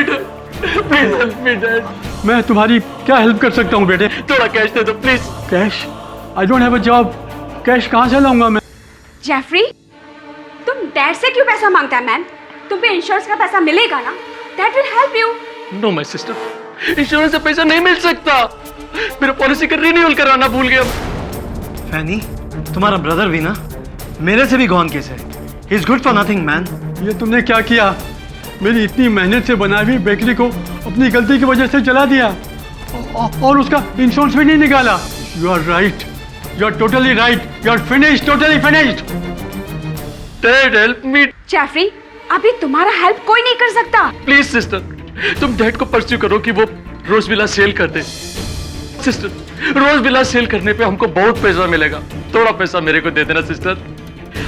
dad, please help me dad. मैं तुम्हारी क्या हेल्प कर सकता हूँ बेटे? थोड़ा कैश दे दो please. Cash? I don't have a job. Cash कहाँ से लाऊंगा मैं? जेफरी, तुम डैड से क्यों पैसा मांगता है मैन? तुम्हें इंश्योरेंस का पैसा मिलेगा ना? That will help you. No my sister, insurance से पैसा नहीं मिल सकता। मेरा पॉलिसी का रिन्यूअल कराना भूल गया। फैनी, तुम्हारा ब्रदर भी ना मेरे से भी गॉन केस है। He is good for nothing man. ये तुमने क्या किया? मेरी इतनी मेहनत से बनाई हुई बेकरी को अपनी गलती की वजह से जला दिया, और उसका इंश्योरेंस भी नहीं निकाला। You are right, you are totally right, you are finished, totally finished. Dad help me. Jeffrey, अभी तुम्हारा हेल्प कोई नहीं कर सकता। प्लीज सिस्टर, तुम डैड को परस्यू करो कि वो रोज विला सेल कर दे। सिस्टर, रोज विला सेल करने पे हमको बहुत पैसा मिलेगा। थोड़ा पैसा मेरे को दे देना सिस्टर।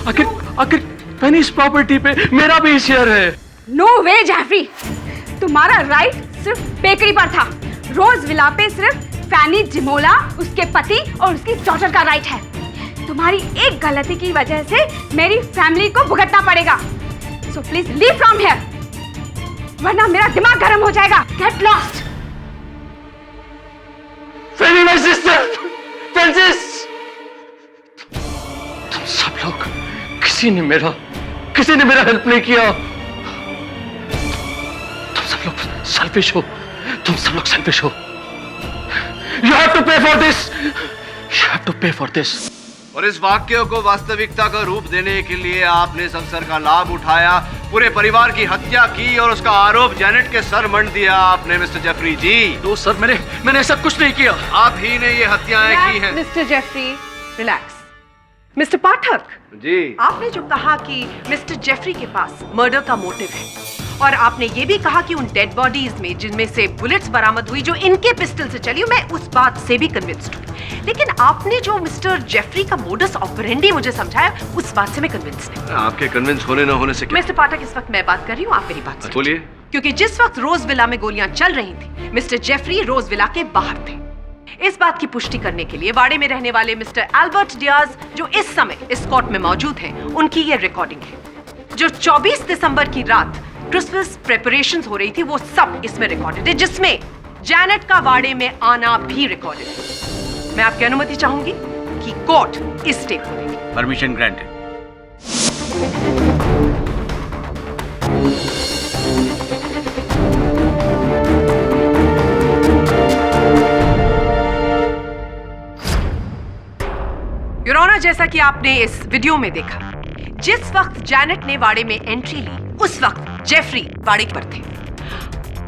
आखिर पेनी इस प्रॉपर्टी पे मेरा भी शेयर है। नो वे जेफरी, तुम्हारा राइट सिर्फ बेकरी पर था। रोज विला पे सिर्फ फैनी डिमोला, उसके पति और उसकी डॉटर का राइट है। तुम्हारी एक गलती की वजह से मेरी फैमिली को भुगतना पड़ेगा। So please leave from here, वरना मेरा दिमाग गर्म हो जाएगा। Get lost. Fanny my sister, Francis, तुम सब लोग किसी ने मेरा हेल्प नहीं किया। तुम सब लोग सेल्फिश हो, तुम सब लोग सेल्फिश हो। You have to pay for this. You have to pay for this. और इस वाक्य को वास्तविकता का रूप देने के लिए आपने इस अवसर का लाभ उठाया, पूरे परिवार की हत्या की और उसका आरोप जेनेट के सर मंड दिया आपने मिस्टर जेफरी जी। तो सर मैंने ऐसा कुछ नहीं किया। आप ही ने ये हत्याएं की हैं। Mister Jeffrey relax. Mister Pathak ji, आपने जो कहा कि मिस्टर जेफरी के पास मर्डर का मोटिव है, और आपने ये भी कहा कि उन डेड बॉडीज में जिनमें से बुलेट्स बरामद हुई जो इनके पिस्टल से चली, मैं उस बात से भी कन्विंस्ड हूँ। लेकिन आपने जो मिस्टर जेफरी का मोडस ऑपरेंडी मुझे समझाया, उस बात से मैं कन्विंस्ड नहीं। आपके कन्विंस होने ना होने से क्या? मिस्टर पाठक, इस वक्त मैं बात कर रही हूँ, आप मेरी बात सुनिए। बोलिए। क्योंकि जिस वक्त रोज विला में गोलियां चल रही थी, मिस्टर जेफरी रोज विला के बाहर थे। इस बात की पुष्टि करने के लिए वाड़े में रहने वाले मिस्टर एल्बर्ट डियाज, जो इस समय इस कोर्ट में मौजूद हैं, उनकी ये रिकॉर्डिंग है। जो 24 दिसंबर की रात क्रिसमस प्रेपरेशंस हो रही थी, वो सब इसमें रिकॉर्डेड है, जिसमें जैनेट का वाड़े में आना भी रिकॉर्डेड है। मैं आपकी अनुमति चाहूंगी कि कोर्ट इस टेप को देखे। Permission granted. योर ऑनर, जैसा कि आपने इस वीडियो में देखा, जिस वक्त जैनेट ने वाड़े में एंट्री ली, उस वक्त जेफरी वाड़े पर थे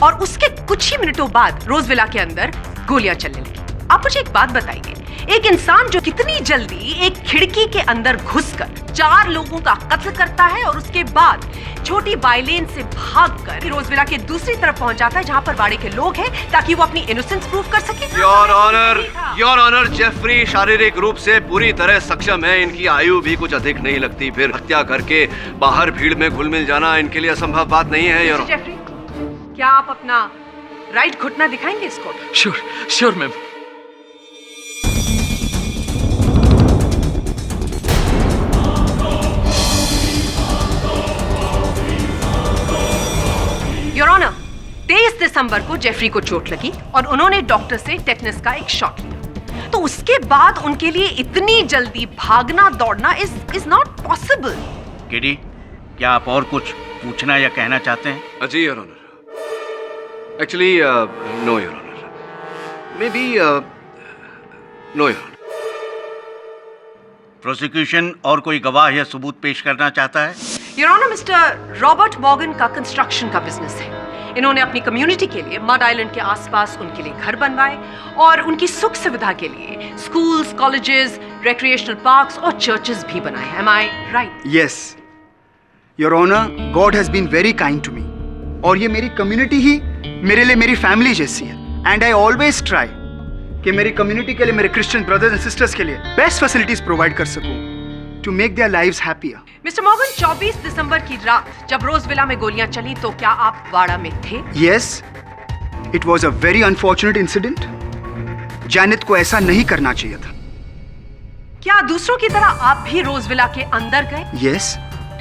और उसके कुछ ही मिनटों बाद रोजविला के अंदर गोलियां चलने लगी। आप मुझे एक बात बताइए, एक इंसान जो कितनी जल्दी एक खिड़की के अंदर घुसकर 4 लोगों का कत्ल करता है और उसके बाद छोटी बाइलेन से भागकर रोजविला के दूसरी तरफ पहुंच जाता है जहां पर वाड़े के लोग हैं, ताकि वो अपनी इनोसेंस प्रूव कर सके। योर ऑनर, जेफरी शारीरिक रूप से पूरी तरह सक्षम है। इनकी आयु भी कुछ अधिक नहीं लगती, फिर हत्या करके बाहर भीड़ में घुल मिल जाना इनके लिए असंभव बात नहीं है। योर जेफरी, क्या आप अपना राइट घुटना दिखाएंगे इसको? Sure ma'am. योर ऑनर, 23 दिसंबर को जेफरी को चोट लगी और उन्होंने डॉक्टर से टेटनस का एक शॉट लिया। तो उसके बाद उनके लिए इतनी जल्दी भागना दौड़ना इज नॉट पॉसिबल। किडी, क्या आप और कुछ पूछना या कहना चाहते हैं? जी your honour. Actually no your honour. Maybe no your honour. Prosecution और कोई गवाह या सबूत पेश करना चाहता है? Your honour, mister Robert Morgan का कंस्ट्रक्शन का बिजनेस है। इन्होंने अपनी कम्युनिटी के लिए मड आइलैंड के आसपास उनके लिए घर बनवाए और उनकी सुख सुविधा के लिए स्कूल्स, कॉलेजेस, रिक्रिएशनल पार्क्स और चर्चेस भी बनाए। Am I right? Yes, Your Honor, God has been very kind to me. और ये मेरी कम्युनिटी ही मेरे लिए मेरी फैमिली जैसी है। And I always try कि मेरी कम्युनिटी के लिए, मेरे क्रिश्चियन ब्रदर्स एंड सिस्टर्स के लिए बेस्ट फैसिलिटीज प्रोवाइड कर सकूं to make their lives happier. Mister Morgan, 24 दिसंबर की रात जब रोजविला में गोलियां चली, तो क्या आप वाड़ा में थे? Yes, it was a very unfortunate incident. Janet को ऐसा नहीं करना चाहिए था। क्या दूसरों की तरह आप भी रोजविला के अंदर गए? Yes.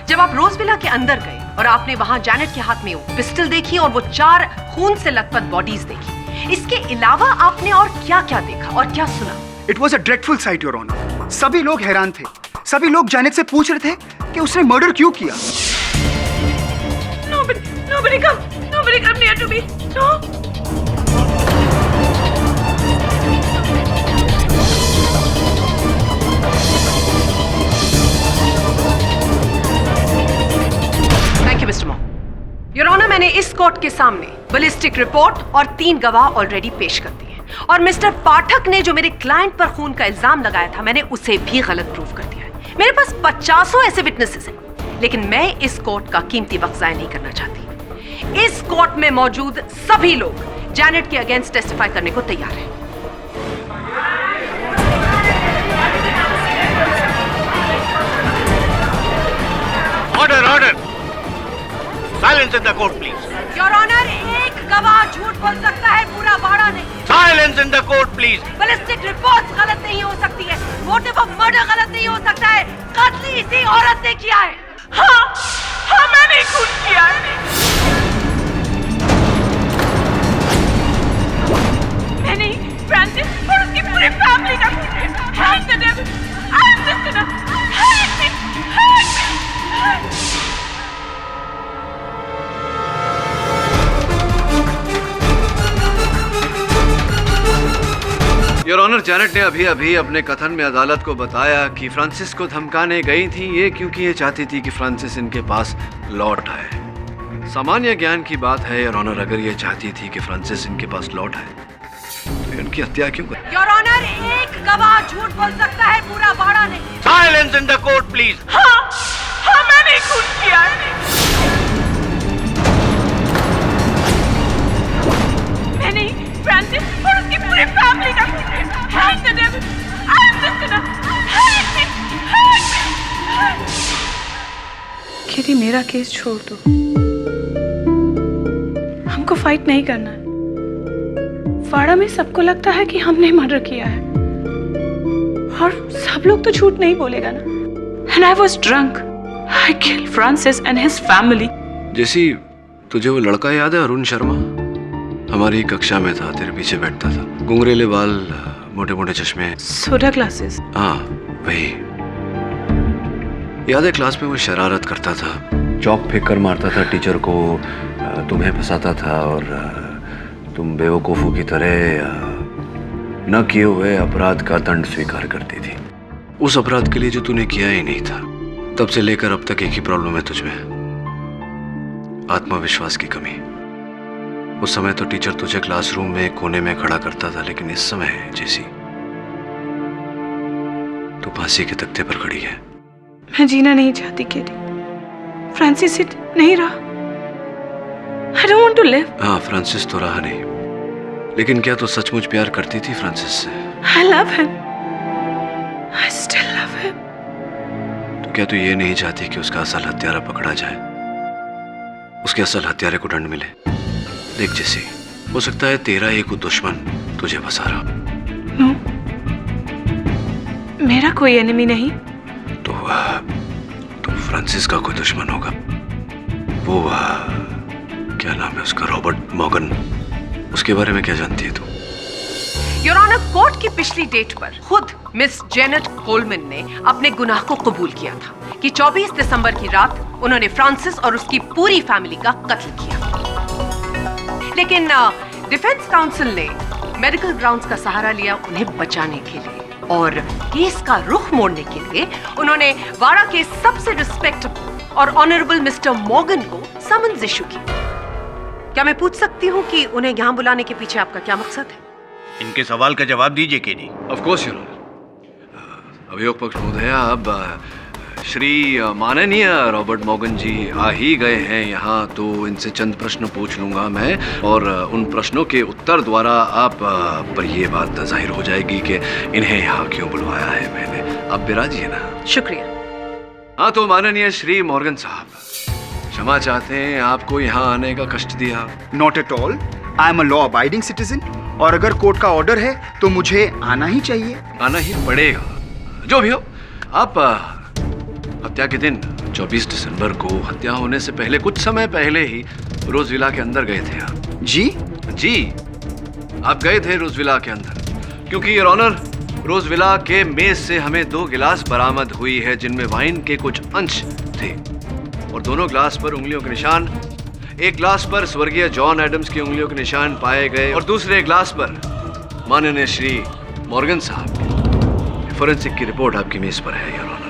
जब आप रोजविला के अंदर गए और आपने वहां जैनेट के हाथ में वो पिस्टल देखी और वो 4 खून से लथपथ बॉडीज देखी, इसके अलावा आपने और क्या-क्या देखा और क्या सुना? It was a dreadful sight, Your Honor. सभी लोग हैरान थे। सभी लोग जैनेट से पूछ रहे थे कि उसने मर्डर क्यों किया। Nobody come near to me. No. Thank you, Mr. Moore. Your Honor, मैंने इस कोर्ट के सामने बैलिस्टिक रिपोर्ट और 3 गवाह ऑलरेडी पेश कर दिए और मिस्टर पाठक ने जो मेरे क्लाइंट पर खून का इल्जाम लगाया था, मैंने उसे भी गलत प्रूव कर दिया है। मेरे पास 50 ऐसे विटनेसेस हैं, लेकिन मैं इस कोर्ट का कीमती वक्त ज़ाया नहीं करना चाहती। इस कोर्ट में मौजूद सभी लोग जैनेट के अगेंस्ट टेस्टिफाई करने को तैयार हैं। Order order silence in the court please. Your honour, एक गवाह झूठ बोल सकता है, पूरा बाड़ा नहीं। Silence in the court please. Ballistic report गलत नहीं हो सकती है, मोटिव ऑफ मर्डर गलत नहीं हो सकता है, कत्ल इसी औरत ने किया है। हाँ मैंने खून किया है। मैंने फ्रांसिस और उसकी पूरी फैमिली का खून किया। Hang the devil! I'm just gonna hang me! Hang me! Your honour, Janet ने अभी अभी अपने कथन में अदालत को बताया कि फ्रांसिस को धमकाने गई थी ये क्योंकि ये चाहती थी कि फ्रांसिस इनके पास लौट आए। सामान्य ज्ञान की बात है योर ऑनर, अगर ये चाहती थी कि फ्रांसिस इनके पास लौट आए तो उनकी हत्या क्यों कर? योर ऑनर, एक गवाह झूठ बोल सकता है, पूरा बाड़ा नहीं। Silence in the court please. हाँ मैंने खून किया है। मैंने फ्रांसिस और उसकी पूरी फैमिली का खून किया। Hang the devil! I'm just gonna hang me! Hang me! Kitty, मेरा केस छोड़ दो। हमको फाइट नहीं करना है। वाड़ा में सबको लगता है कि हमने मर्डर किया है और सब लोग तो झूठ नहीं बोलेगा ना। And I was drunk. I killed Francis and his family. जैसी तुझे वो लड़का याद है, अरुण शर्मा? हमारी कक्षा में था, तेरे पीछे बैठता था, घुंघरेले बाल, मोटे मोटे चश्मे, सोडा ग्लासेस। हाँ वही। याद है क्लास में वो शरारत करता था, चौक फेंक कर मारता था टीचर को, तुम्हें फंसाता था और तुम बेवकूफों की तरह न किए हुए अपराध का दंड स्वीकार करती थी। उस अपराध के लिए जो तूने किया ही नहीं था। तब से लेकर अब तक एक ही प्रॉब्लम है तुझमें, आत्मविश्वास की कमी। उस समय तो टीचर तुझे क्लासरूम में कोने में खड़ा करता था, लेकिन इस समय जैसी तू फांसी के तख्ते पर खड़ी है। मैं जीना नहीं चाहती केटी। फ्रांसिस इट नहीं रहा। I don't want to live. हाँ, फ्रांसिस तो रहा नहीं, लेकिन क्या तू सचमुच प्यार करती थी फ्रांसिस से? I love him. I still love him. तो क्या तू ये नहीं चाहती कि उसका असल हत्यारा पकड़ा जाए, उसके असल हत्यारे को दंड मिले? देख जैसी, हो सकता है तेरा एक दुश्मन तुझे फंसा रहा। No. मेरा कोई एनिमी नहीं। तो फ्रांसिस का कोई दुश्मन होगा। वो क्या नाम है उसका, रॉबर्ट मॉर्गन, उसके बारे में क्या जानती है तू? योर ऑनर, कोर्ट की पिछली डेट पर खुद मिस जेनेट कोलमैन ने अपने गुनाह को कबूल किया था कि 24 दिसंबर की रात उन्होंने फ्रांसिस और उसकी पूरी फैमिली का कत्ल किया। लेकिन डिफेंस काउंसिल ने मेडिकल ग्राउंड्स का सहारा लिया उन्हें बचाने के लिए, और केस का रुख मोड़ने के लिए उन्होंने वाड़ा के सबसे रिस्पेक्टेबल और ऑनरेबल मिस्टर मॉर्गन को समन्स इशू की। क्या मैं पूछ सकती हूँ कि उन्हें यहाँ बुलाने के पीछे आपका क्या मकसद है? इनके सवाल का जवाब दीजिए KD. Of course your honour. अभियोग पक्ष महोदया, अब श्री माननीय रॉबर्ट मॉर्गन जी आ ही गए हैं यहाँ, तो इनसे चंद प्रश्न पूछ लूंगा मैं, और उन प्रश्नों के उत्तर द्वारा आप पर ये बात जाहिर हो जाएगी कि इन्हें यहाँ क्यों बुलवाया है मैंने। आप बिराजिए ना। शुक्रिया। हाँ, तो माननीय श्री मॉर्गन साहब, क्षमा चाहते हैं आपको यहाँ आने का कष्ट दिया। Not at all, I am a law abiding citizen, और अगर कोर्ट का ऑर्डर है तो मुझे आना ही चाहिए। आना ही पड़ेगा, जो भी हो। आप हत्या के दिन 24 दिसंबर को हत्या होने से पहले कुछ समय पहले ही रोज विला के अंदर गए थे आप। जी जी, आप गए थे रोज विला के अंदर, क्योंकि योर ऑनर, रोज विला के मेज से हमें 2 गिलास बरामद हुई है जिनमें वाइन के कुछ अंश थे, और दोनों ग्लास पर उंगलियों के निशान। एक ग्लास पर स्वर्गीय जॉन एडम्स की उंगलियों के निशान पाए गए, और दूसरे ग्लास पर माननीय श्री मॉर्गन साहब। फोरेंसिक की रिपोर्ट आपकी मेज पर है योर ऑनर।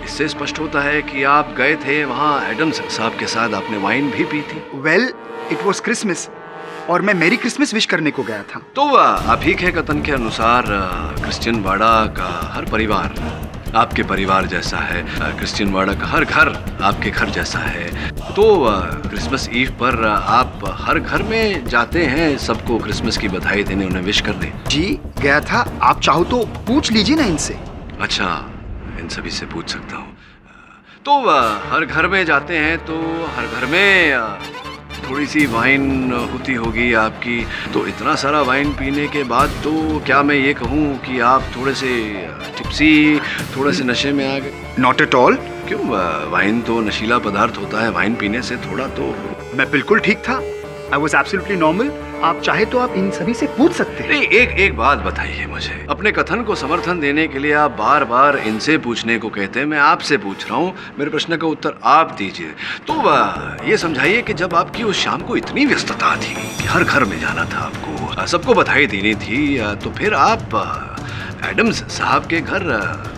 इससे स्पष्ट होता है कि आप गए थे वहाँ एडम्स साहब के साथ, आपने वाइन भी पी थी। वेल, इट वॉज क्रिसमस और मैं मेरी क्रिसमस विश करने को गया था। तो आप ही के कथन के अनुसार क्रिश्चियन वाड़ा का हर परिवार आपके परिवार जैसा है, क्रिश्चियन वाड़ा का हर घर आपके घर जैसा है, तो क्रिसमस ईव पर आप हर घर में जाते हैं सबको क्रिसमस की बधाई देने, उन्हें विश करने। जी गया था, आप चाहो तो पूछ लीजिए ना इनसे। अच्छा, इन सभी से पूछ सकता हूँ। तो हर घर में जाते हैं तो हर घर में थोड़ी सी वाइन होती होगी आपकी। तो इतना सारा वाइन पीने के बाद तो क्या मैं ये कहूँ कि आप थोड़े से टिप्सी, थोड़े से नशे में आ गए? Not at all. क्यों? वाइन तो नशीला पदार्थ होता है, वाइन पीने से थोड़ा तो। मैं बिल्कुल ठीक था। I was absolutely normal. आप चाहे तो आप इन सभी से पूछ सकते हैं। नहीं, एक बात बताइए मुझे। अपने कथन को समर्थन देने के लिए आप बार बार इनसे पूछने को कहते हैं, मैं आपसे पूछ रहा हूँ, मेरे प्रश्न का उत्तर आप दीजिए। तो ये समझाइए कि जब आपकी उस शाम को इतनी व्यस्तता थी कि हर घर में जाना था आपको, सबको बधाई देनी थी, तो फिर आप एडम्स साहब के घर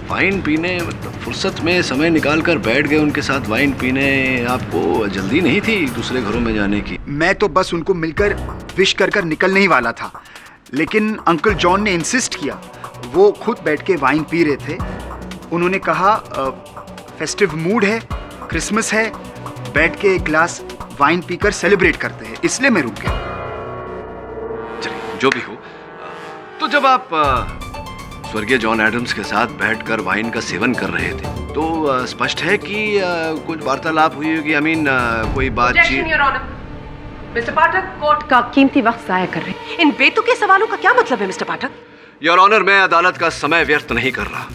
वाइन पीने, फुर्सत में समय निकाल कर बैठ गए उनके साथ वाइन पीने। आपको जल्दी नहीं थी दूसरे घरों में जाने की? मैं तो बस उनको मिलकर विश कर कर निकलने ही वाला था, लेकिन अंकल जॉन ने इंसिस्ट किया। वो खुद बैठ के वाइन पी रहे थे। उन्होंने कहा फेस्टिव मूड है, क्रिसमस है, बैठ के एक ग्लास वाइन पीकर सेलिब्रेट करते हैं, इसलिए मैं रुक गया। चलिए, जो भी हो, तो जब आप स्वर्गीय जॉन एडम्स के साथ बैठकर वाइन का सेवन कर रहे थे तो स्पष्ट है कि कुछ वार्तालाप हुई होगी। कोई बातचीत। मिस्टर पाठक कोर्ट का कीमती वक्त जाया कर रहे हैं। इन बेतुके सवालों का क्या मतलब है मिस्टर पाठक? योर ऑनर, मैं अदालत का समय व्यर्थ नहीं कर रहा।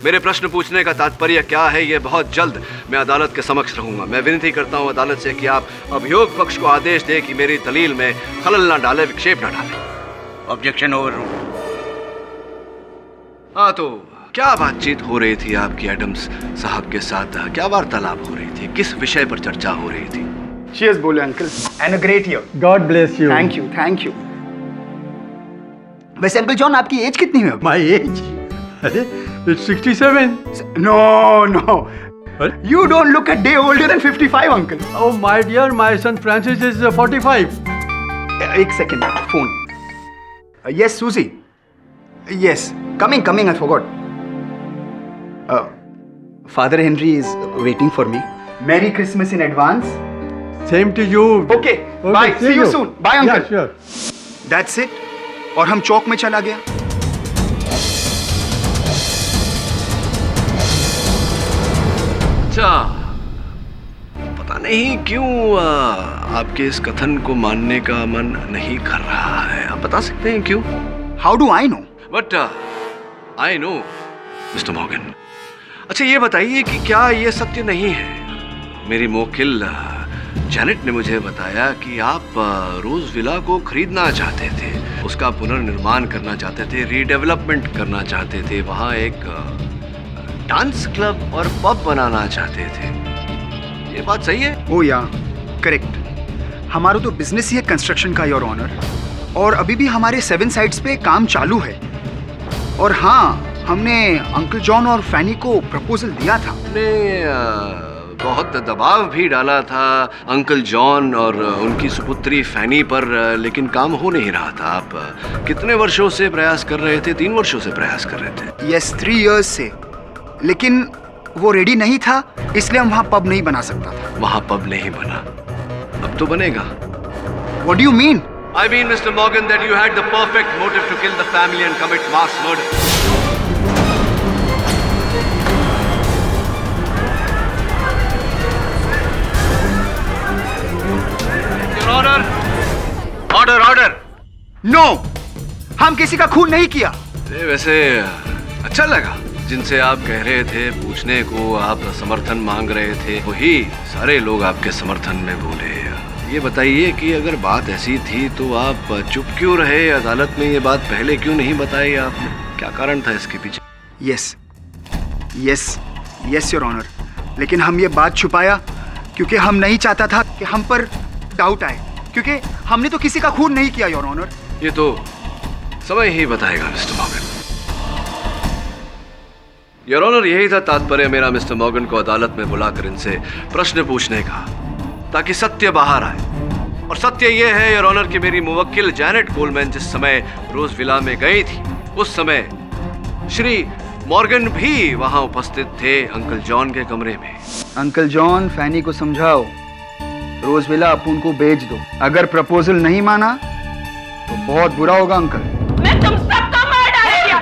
मेरे प्रश्न पूछने का तात्पर्य क्या है, ये बहुत जल्द मैं अदालत के समक्ष रहूंगा। मैं विनती करता हूं अदालत से कि आप अभियोग पक्ष को आदेश दें कि मेरी दलील में खलल न डाले, विक्षेप न डाले। Objection overruled. हाँ, तो क्या बातचीत हो रही थी आपकी एडम्स साहब के साथ? क्या वार्तालाप हो रही थी? किस विषय पर चर्चा हो रही थी? चीयर्स बोले uncle, and a great year. God bless you. Thank you, thank you. वैसे अंकल जॉन, आपकी एज कितनी है? My age? अरे it's 67। No no, you don't look a day older than 55, uncle. Oh my dear, my son Francis is 45. एक second, phone. Yes, Susie. Yes, coming. I forgot. Father Henry is waiting for me. Merry Christmas in advance. Same to you. Okay, bye. See you soon. Bye, uncle. Yeah, sure. That's it. और हम चौक में चला गया। अच्छा, पता नहीं क्यों आपके इस कथन को मानने का मन नहीं कर रहा है। आप बता सकते हैं क्यों? How do I know? But I know, mister Morgan. अच्छा, ये बताइए कि क्या ये सत्य नहीं है? मेरी मोकिल जैनेट ने मुझे बताया कि आप रोज विला को खरीदना चाहते थे, उसका पुनर्निर्माण करना चाहते थे, रीडेवलपमेंट करना चाहते थे, वहाँ एक डांस क्लब और पब बनाना चाहते थे। ये बात सही है? ओ या, करेक्ट। हमारा तो बिजनेस ही है कंस्ट्रक्शन का, योर ऑनर, और अभी भी हमारे 7 साइट्स पे काम चालू है। और हाँ, हमने अंकल जॉन और फैनी को प्रपोजल दिया था। हमने बहुत दबाव भी डाला था अंकल जॉन और उनकी सुपुत्री फैनी पर, लेकिन काम हो नहीं रहा था। आप कितने वर्षों से प्रयास कर रहे थे? 3 वर्षों से प्रयास कर रहे थे। यस, 3 इयर्स से, लेकिन वो रेडी नहीं था, इसलिए हम वहाँ पब नहीं बना सकता था। वहाँ पब नहीं बना, अब तो बनेगा। What do you mean? I mean, Mr. Morgan, that you had the perfect motive to kill the family and commit mass murder. Your Honor, order. No, हम किसी का खून नहीं किया। वैसे अच्छा लगा, जिनसे आप कह रहे थे पूछने को, आप समर्थन मांग रहे थे, वही सारे लोग आपके समर्थन में बोले। ये बताइए कि अगर बात ऐसी थी तो आप चुप क्यों रहे? अदालत में ये बात पहले क्यों नहीं बताई आपने? क्या कारण था इसके पीछे? यस योर ऑनर, लेकिन हम ये बात छुपाया क्योंकि हम नहीं चाहता था कि हम पर डाउट आए, क्योंकि हमने तो किसी का खून नहीं किया योर ऑनर। ये तो समय ही बताएगा मिस्टर मॉर्गन। योर ऑनर, यही था तात्पर्य मेरा मिस्टर मॉर्गन को अदालत में बुलाकर इनसे प्रश्न पूछने का, ताकि सत्य बाहर आए। और सत्य यह है योर ऑनर कि मेरी मुवक्किल जैनेट कोलमैन जिस समय रोज विला में गई थी, उस समय श्री मॉर्गन भी वहां उपस्थित थे अंकल जॉन के कमरे में। अंकल जॉन, फैनी को समझाओ, रोज विला अपुन को बेच दो। अगर प्रपोजल नहीं माना तो बहुत बुरा होगा अंकल। मैं तुम सबको मार डालूंगा।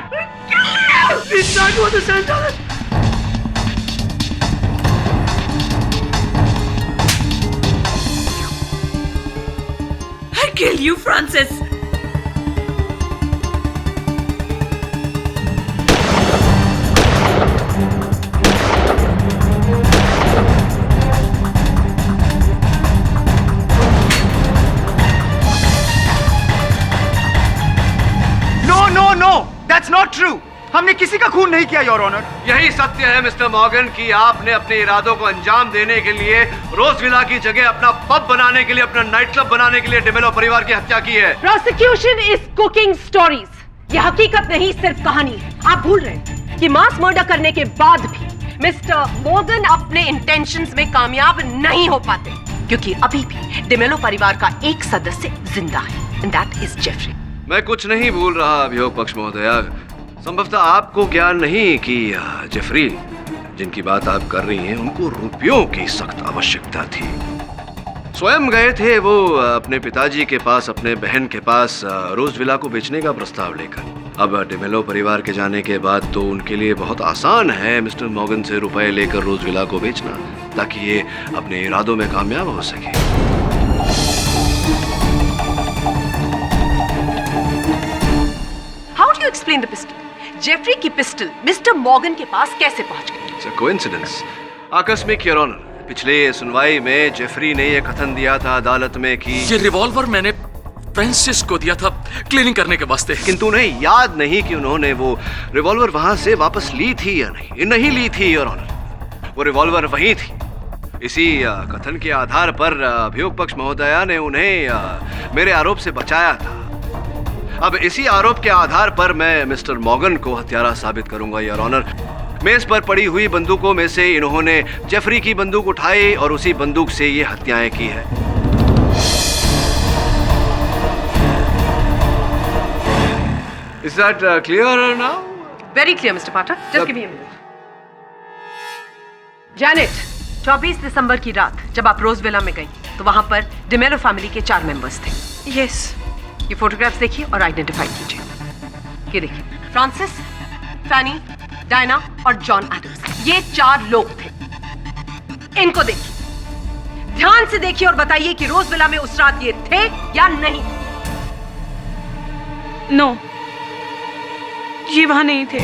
kill you, Francis. No, that's not true. हमने किसी का खून नहीं किया, योर ऑनर। यही सत्य है मिस्टर मॉर्गन कि आपने अपने इरादों को अंजाम देने के लिए रोजविला की जगह अपना पब बनाने के लिए, अपना नाइट क्लब बनाने के लिए डिमेलो परिवार की हत्या की है। Prosecution is cooking stories. यह हकीकत नहीं, सिर्फ कहानी है। आप भूल रहे हैं कि मास मर्डर करने के बाद भी मिस्टर मॉर्गन अपने इंटेंशंस में कामयाब नहीं हो पाते, क्योंकि अभी भी डिमेलो परिवार का एक सदस्य जिंदा है, एंड दैट इज जेफरी। मैं कुछ नहीं भूल रहा अभियोग पक्ष महोदया। संभवतः आपको ज्ञान नहीं कि जेफरी जिनकी बात आप कर रही हैं उनको रुपयों की सख्त आवश्यकता थी। स्वयं गए थे वो अपने पिताजी के पास, अपने बहन के पास रोजविला को बेचने का प्रस्ताव लेकर। अब डिमेलो परिवार के जाने के बाद तो उनके लिए बहुत आसान है मिस्टर मॉर्गन से रुपए लेकर रोजविला को बेचना, ताकि ये अपने इरादों में कामयाब हो सके। How do you explain the pistol? जेफरी की पिस्टल मिस्टर मॉर्गन के पास कैसे पहुंच गई? It's a coincidence. आकस्मिक योर ऑनर। पिछले सुनवाई में जेफरी ने यह कथन दिया था अदालत में कि ये रिवॉल्वर मैंने फ्रांसिस को दिया था क्लीनिंग करने के वास्ते। किंतु उन्हें याद नहीं कि उन्होंने वो रिवॉल्वर वहां से वापस ली थी या नहीं। नहीं ली थी योर ऑनर, वो रिवॉल्वर वहीं थी। इसी कथन के आधार पर अभियोग पक्ष महोदया ने उन्हें मेरे आरोप से बचाया था। अब इसी आरोप के आधार पर मैं मिस्टर मॉर्गन को हत्यारा साबित करूंगा योर ऑनर। मेज पर पड़ी हुई बंदूकों में से इन्होंने जेफरी की बंदूक उठाई और उसी बंदूक से ये हत्याएं की है। Is that clear now? Very clear, Mr. Potter. Just give me a minute. Janet, 24 दिसंबर की रात जब आप रोजविला में गई तो वहां पर डिमेलो फैमिली के 4 मेंबर्स थे। Yes. ये फोटोग्राफ्स देखिए और आइडेंटिफाई कीजिए। ये देखिए, फ्रांसिस, फैनी, डायना और जॉन एडम्स, ये 4 लोग थे। इनको देखिए, ध्यान से देखिए और बताइए कि रोजविला में उस रात ये थे या नहीं। नो, ये वहां नहीं थे।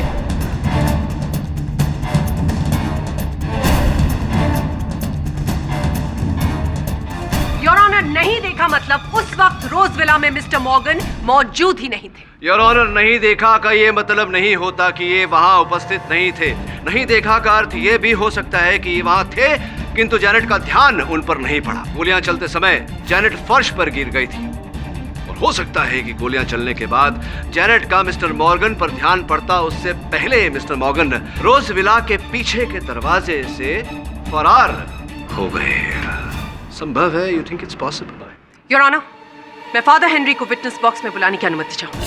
योर ऑनर, नहीं देखा मतलब उस वक्त रोजविला में मिस्टर मॉर्गन मौजूद ही नहीं थे। योर ऑनर, नहीं देखा का ये मतलब नहीं होता कि ये वहां उपस्थित नहीं थे। नहीं देखा का अर्थ ये भी हो सकता है कि ये वहां थे, किंतु जैनेट का ध्यान उन पर नहीं पड़ा। गोलियां चलते समय जैनेट फर्श पर गिर गई थी और हो सकता है कि गोलियां चलने के बाद जैनेट का मिस्टर मॉर्गन पर ध्यान पड़ता उससे पहले मिस्टर मॉर्गन रोजविला के पीछे के दरवाजे से फरार हो गए। संभव है? You think it's possible? Your honour, मैं फादर हेनरी को विटनेस बॉक्स में बुलाने की अनुमति चाहूंगी।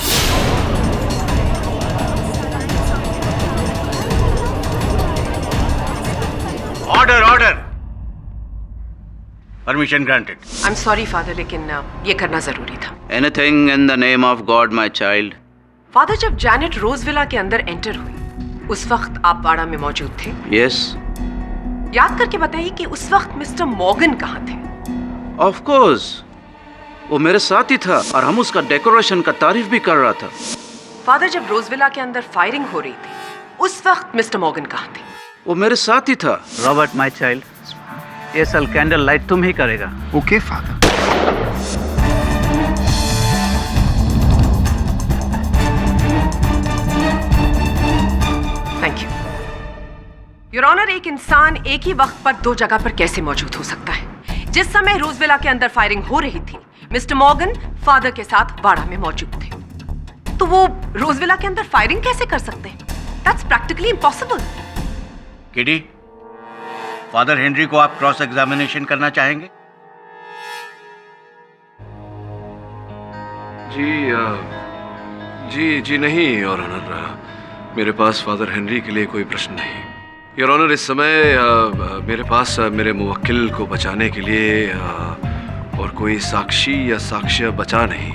Order order. Permission granted. I am sorry father, लेकिन ये करना जरूरी था। Anything in the name of God, my child. Father, जब जैनेट रोजविला के अंदर एंटर हुई उस वक्त आप बाड़ा में मौजूद थे? Yes. याद करके बताइए कि उस वक्त मिस्टर मॉर्गन कहाँ थे? Of course. वो मेरे साथ ही था और हम उसका डेकोरेशन का तारीफ भी कर रहा था। फादर, जब रोजविला के अंदर फायरिंग हो रही थी उस वक्त मिस्टर मॉर्गन कहाँ थे? वो मेरे साथ ही था। रॉबर्ट, माय चाइल्ड, ये साल कैंडल लाइट तुम ही करेगा। Okay father. Thank you your honour. एक इंसान एक ही वक्त पर 2 जगह पर कैसे मौजूद हो सकता है? जिस समय रोजविला के अंदर फायरिंग हो रही थी मिस्टर मॉर्गन फादर के साथ बाड़ा में मौजूद थे, तो वो रोजविला के अंदर फायरिंग कैसे कर सकते हैं? That's practically impossible. किडी, फादर हेनरी को आप क्रॉस एग्जामिनेशन करना चाहेंगे? जी नहीं योर ऑनर, मेरे पास फादर हेनरी के लिए कोई प्रश्न नहीं। योर ऑनर, इस समय मेरे पास मेरे मुवक्किल को बचाने के लिए और कोई साक्षी या साक्ष्य बचा नहीं,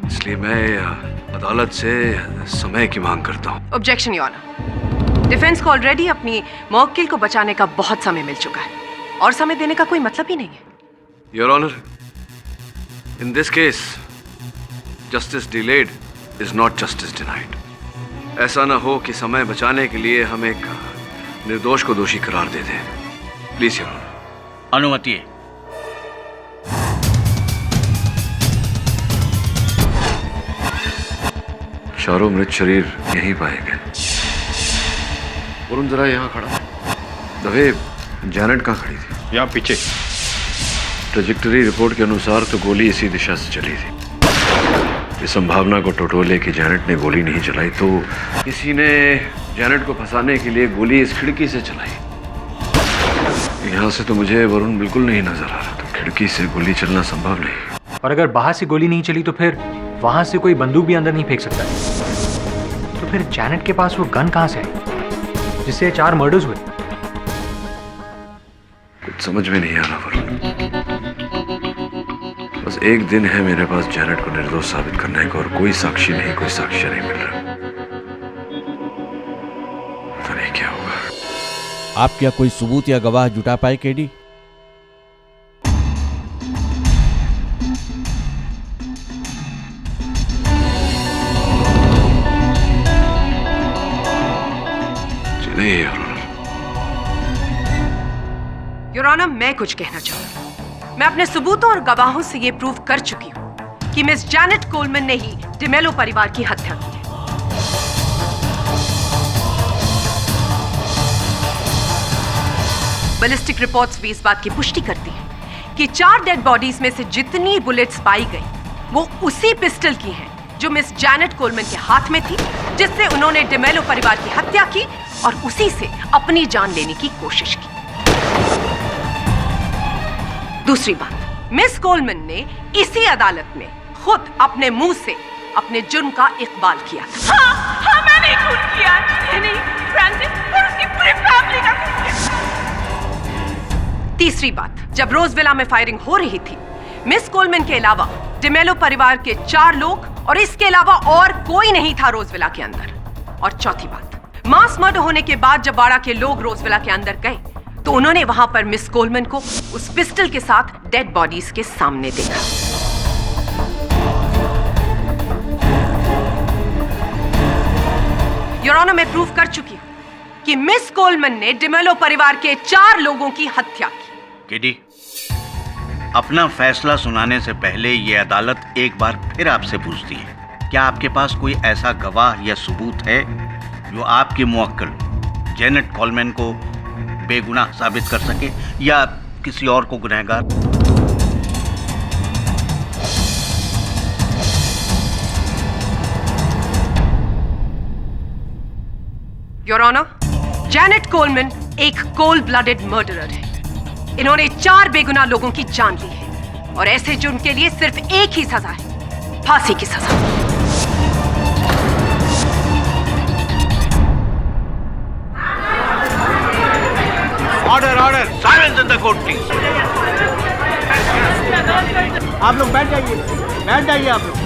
इसलिए मैं अदालत से समय की मांग करता हूँ। Objection your honour. डिफेंस को ऑलरेडी अपनी मुवक्किल को बचाने का बहुत समय मिल चुका है और समय देने का कोई मतलब ही नहीं है। Your honour, in this case justice delayed is not justice denied. ऐसा ना हो कि समय बचाने के लिए हम एक निर्दोष को दोषी करार दे दें। Please your honour. अनुमति है। चारों मृत शरीर यहीं पाए गए। वरुण जरा यहाँ खड़ा। दवे जैनेट कहाँ खड़ी थी? यहाँ पीछे। ट्रेजेक्टरी रिपोर्ट के अनुसार तो गोली इसी दिशा से चली थी। इस संभावना को टटोले कि जैनेट ने गोली नहीं चलाई तो किसी ने जैनेट को फंसाने के लिए गोली इस खिड़की से चलाई। यहाँ से तो मुझे वरुण बिल्कुल नहीं नजर आ रहा, तो खिड़की से गोली चलना संभव नहीं। और अगर बाहर से गोली नहीं चली तो फिर वहां से कोई बंदूक भी अंदर नहीं फेंक सकता। तो फिर जैनेट के पास वो गन कहां से है जिससे 4 मर्डर्स हुए? कुछ समझ में नहीं आ रहा वरुण। बस एक दिन है मेरे पास जैनेट को निर्दोष साबित करने का और कोई साक्षी नहीं, कोई साक्ष्य नहीं मिल रहा। पता नहीं क्या होगा। आप क्या कोई सबूत या गवाह जुटा पाए केडी? नहीं योर ऑनर, मैं कुछ कहना चाहूंगी। मैं अपने सबूतों और गवाहों से यह प्रूव कर चुकी हूं कि मिस जैनेट कोलमैन ने ही डिमेलो परिवार की हत्या की है। बैलिस्टिक रिपोर्ट्स भी इस बात की पुष्टि करती हैं कि 4 डेड बॉडीज में से जितनी बुलेट्स पाई गई वो उसी पिस्टल की हैं जो मिस जैनेट कोलमैन के हाथ में थी, जिससे उन्होंने डिमेलो परिवार की हत्या की और उसी से अपनी जान लेने की कोशिश की। दूसरी बात, मिस कोलमैन ने इसी अदालत में खुद अपने मुंह से अपने जुर्म का इकबाल किया था। हाँ, मैंने खून किया। नहीं, फ्रांसिस और उसकी पूरी फैमिली का खून किया। तीसरी बात, जब रोजविला में फायरिंग हो रही थी, मिस कोलमैन के अलावा डिमेलो परिवार के 4 लोग और इसके अलावा और कोई नहीं था रोजविला के अंदर। और चौथी बात, मास मर्डर होने के बाद जब वाड़ा के लोग रोजविला के अंदर गए तो उन्होंने वहां पर मिस कोलमैन को उस पिस्टल के साथ डेड बॉडीज के सामने देखा। योर ऑनर, मैं प्रूव कर चुकी हूं कि मिस कोलमैन ने डिमेलो परिवार के 4 लोगों की हत्या की। केडी, अपना फैसला सुनाने से पहले यह अदालत एक बार फिर आपसे पूछती है, क्या आपके पास कोई ऐसा गवाह या सबूत है जो आपकी मुवक्किल जैनेट कोलमैन को बेगुनाह साबित कर सके या किसी और को गुनहगार? योर ऑनर, जैनेट कोलमैन एक कोल्ड ब्लडेड मर्डरर है। इन्होंने 4 बेगुनाह लोगों की जान ली है और ऐसे जुर्म के लिए सिर्फ एक ही सजा है, फांसी की सजा। Order, order, silence in the court please. आप लोग बैठ जाइए आप लोग।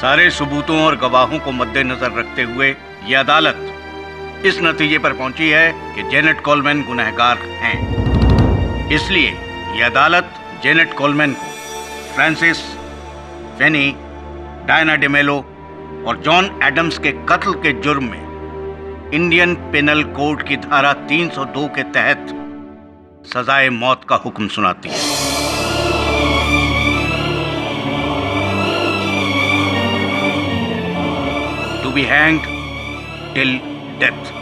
सारे सबूतों और गवाहों को मद्देनजर रखते हुए यह अदालत इस नतीजे पर पहुंची है कि जैनेट कोलमैन गुनहगार हैं। इसलिए यह अदालत जैनेट कोलमैन को फ्रांसिस, फेनी, डायना डिमेलो और जॉन एडम्स के कत्ल के जुर्म में इंडियन पेनल कोड की धारा 302 के तहत सजाए मौत का हुक्म सुनाती है। To be hanged till death.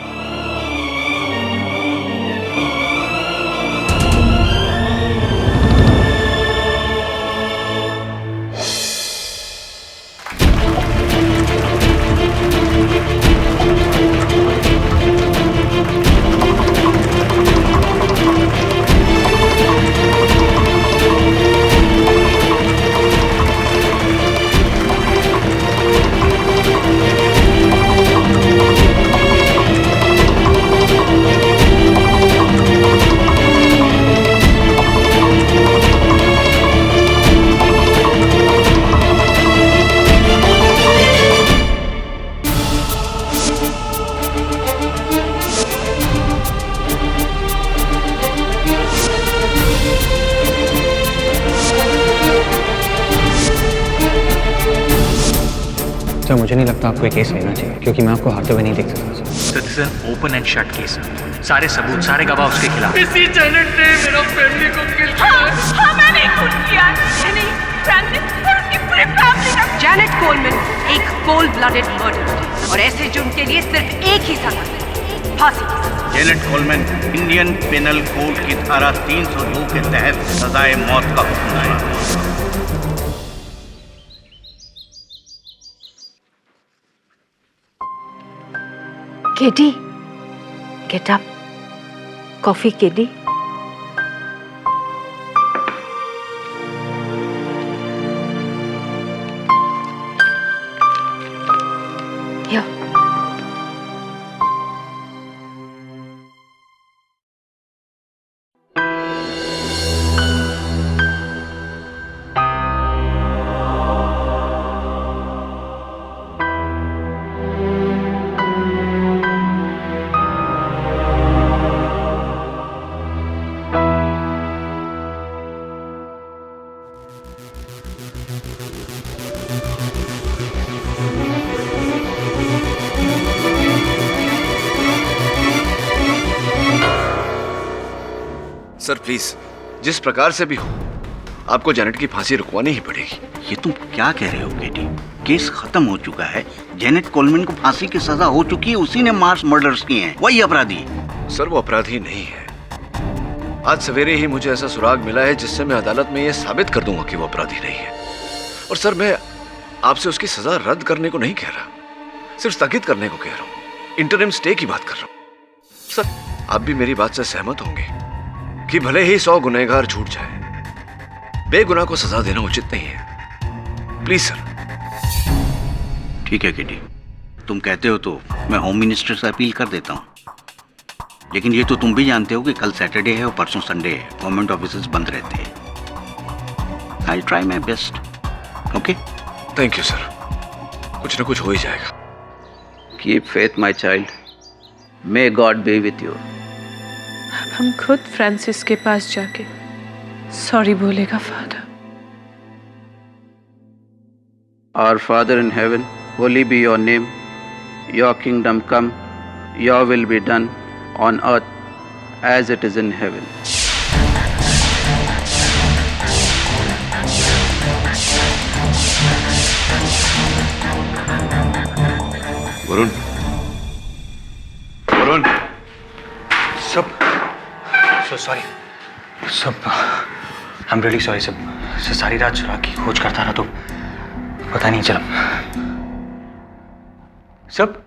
Sir मुझे नहीं लगता आपको ये केस लेना चाहिए, क्योंकि मैं आपको हारते हुए नहीं देख सकता sir. Sir this is open and shut case. सारे सबूत, सारे गवाह उसके खिलाफ। इसी जेनेट ने मेरा फैमिली को किल किया। हाँ मैंने खून किया। नहीं, फ्रांसिस और उसकी पूरी फैमिली का। जैनेट कोलमैन एक कोल्ड ब्लडेड मर्डर और ऐसे जुर्म के लिए सिर्फ एक ही सजा, फांसी की सजा। Janet Coleman Indian penal code की धारा 302 के तहत सजाए मौत का हुक्म है। KD, get up. Coffee, Keडी. Here. Sir please, जिस प्रकार से भी हो आपको जेनेट की फांसी रुकवानी ही पड़ेगी। ये तुम क्या कह रहे हो केडी? केस खत्म हो चुका है। जेनेट कोलमैन को फांसी की सजा हो चुकी है। उसी ने मास मर्डर्स किए हैं, वही अपराधी। सर वो अपराधी नहीं है। आज सवेरे ही मुझे ऐसा सुराग मिला है जिससे मैं अदालत में यह साबित कर दूंगा कि वो अपराधी नहीं है। और सर मैं आपसे उसकी सजा रद्द करने को नहीं कह रहा, सिर्फ स्थगित करने को कह रहा हूं। इंटरिम स्टे की बात कर रहा हूं। सर आप भी मेरी बात से सहमत होंगे कि भले ही 100 गुनहगार छूट जाए, बेगुनाह को सजा देना उचित नहीं है। Please sir. ठीक है केडी, तुम कहते हो तो मैं होम मिनिस्टर से अपील कर देता हूँ। लेकिन ये तो तुम भी जानते हो कि कल सैटरडे है और परसों संडे है, गवर्नमेंट ऑफिसेज बंद रहते हैं। I try my best. Okay, thank you sir. कुछ ना कुछ हो ही जाएगा। Keep faith my child, may God B with you. हम खुद फ्रांसिस के पास जाके सॉरी बोलेगा father. Our Father in heaven, holy be your name. Your kingdom come, your will be done on earth as it is in heaven. Varun, Varun, सब so sorry सब, I am really sorry सब। सारी रात सुराग की खोज करता रहा तो पता नहीं चला। सब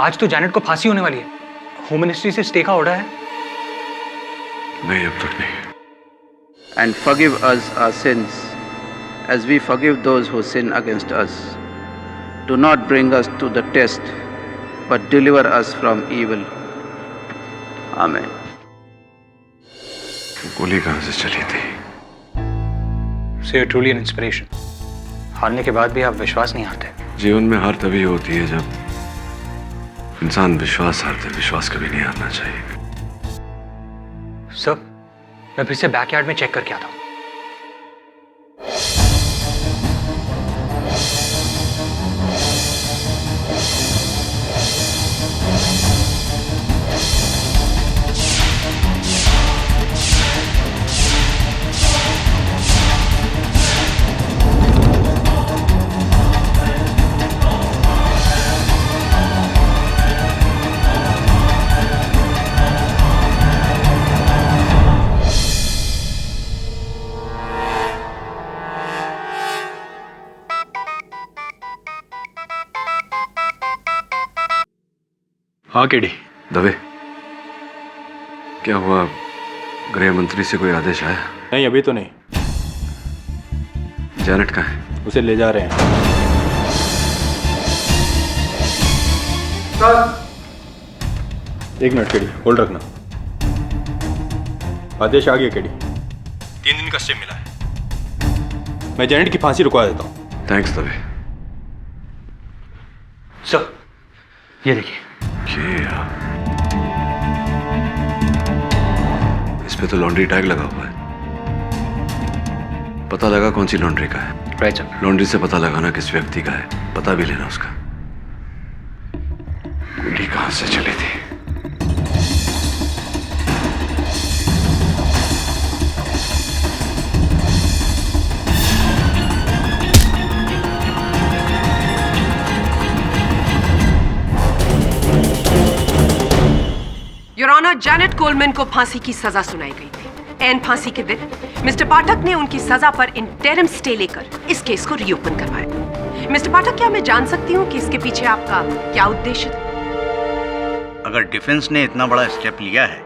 आज तो जेनेट को फांसी होने वाली है। होम मिनिस्ट्री से स्टे का ऑर्डर है। नहीं अब तक नहीं। And forgive us our sins as we forgive those who sin against us. Do not bring us to the test, but deliver us from evil. Amen. गोली कहां से चली थी? So you're truly an inspiration. हारने के बाद भी आप विश्वास नहीं हारते। जीवन में हार तभी होती है जब इंसान विश्वास हारते। विश्वास कभी नहीं हारना चाहिए। सर मैं फिर से बैकयार्ड में चेक करके आता हूँ। हाँ केडी। दवे, क्या हुआ? गृह मंत्री से कोई आदेश आया? नहीं अभी तो नहीं। जेनेट कहाँ है? उसे ले जा रहे हैं। एक मिनट केडी, होल्ड रखना। आदेश आ गया केडी। 3 दिन का स्टे मिला है। मैं जेनेट की फांसी रुकवा देता हूँ। थैंक्स दवे। सर ये देखिए। इस पे तो लॉन्ड्री टैग लगा हुआ है। पता लगा कौन सी लॉन्ड्री का है? Right sir. लॉन्ड्री से पता लगाना किस व्यक्ति का है, पता भी लेना उसका। कुंडी कहां से चली थी? योर ऑनर, जैनेट कोलमैन को फांसी की सजा सुनाई गई थी। एन फांसी के दिन मिस्टर पाठक ने उनकी सजा पर इंटरिम स्टे लेकर इस केस को रीओपन करवाया। मिस्टर पाठक, क्या मैं जान सकती हूँ कि इसके पीछे आपका क्या उद्देश्य था? अगर डिफेंस ने इतना बड़ा स्टेप लिया है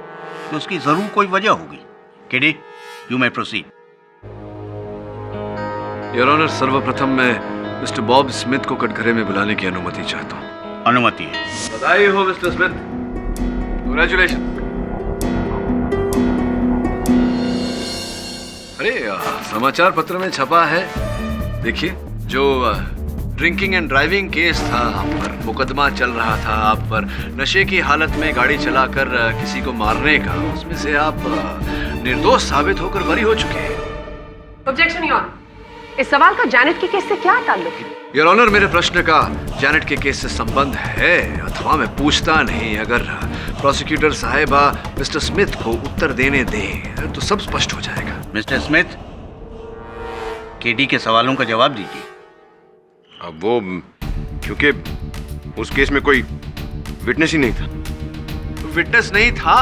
तो उसकी जरूर कोई वजह होगी। KD, you may proceed. Your honour, सर्वप्रथम मैं मिस्टर बॉब स्मिथ को कटघरे में बुलाने की अनुमति चाहता हूँ। अनुमति है। बधाई हो मिस्टर स्मिथ, कांग्रेचुलेशन। अरे समाचार पत्र में छपा है, देखिए, जो ड्रिंकिंग एंड ड्राइविंग केस था, आप पर मुकदमा चल रहा था, आप पर नशे की हालत में गाड़ी चलाकर किसी को मारने का, उसमें से आप निर्दोष साबित होकर बरी हो चुके हैं। ऑब्जेक्शन योर ऑनर, इस सवाल का जैनेट के केस से क्या ताल्लुक है? योर ऑनर, मेरे प्रश्न का जैनेट के केस से संबंध है अथवा मैं पूछता नहीं। अगर प्रोसिक्यूटर साहिबा मिस्टर स्मिथ को उत्तर देने दें तो सब स्पष्ट हो जाएगा। मिस्टर स्मिथ, केडी के सवालों का जवाब दीजिए। अब वो, क्योंकि उस केस में कोई विटनेस ही नहीं था। विटनेस नहीं था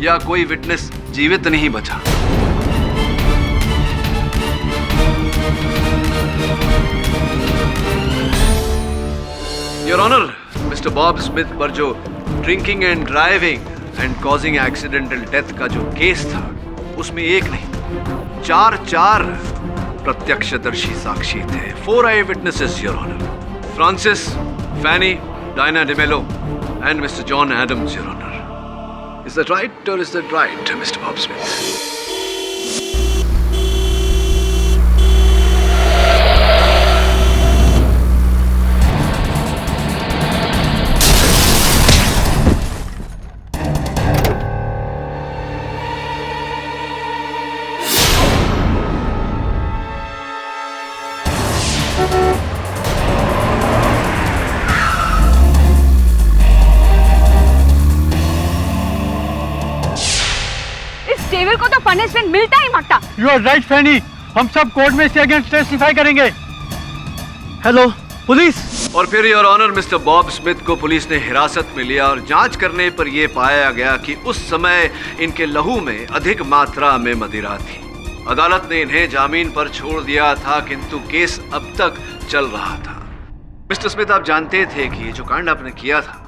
या कोई विटनेस जीवित नहीं बचा? Your honour, mister Bob Smith पर जो drinking and driving and causing accidental death का जो केस था, उसमें एक नहीं, चार प्रत्यक्षदर्शी साक्षी थे। 4 eye witnesses your honour. Francis, Fanny, Diana D'Mello and mister John Adams your honour. Is that right और is that right mister Bob Smith? Devil को तो पनिशमेंट मिलता ही माता। यू आर राइट फैनी, हम सब कोर्ट में इसके अगेंस्ट टेस्टिफाई करेंगे। Hello police. और फिर your honour, mister Bob Smith को पुलिस ने हिरासत में लिया और जांच करने पर यह पाया गया कि उस समय इनके लहू में अधिक मात्रा में मदिरा थी। अदालत ने इन्हें जामीन पर छोड़ दिया था, किंतु केस अब तक चल रहा था। मिस्टर स्मिथ, आप जानते थे कि जो कांड आपने किया था,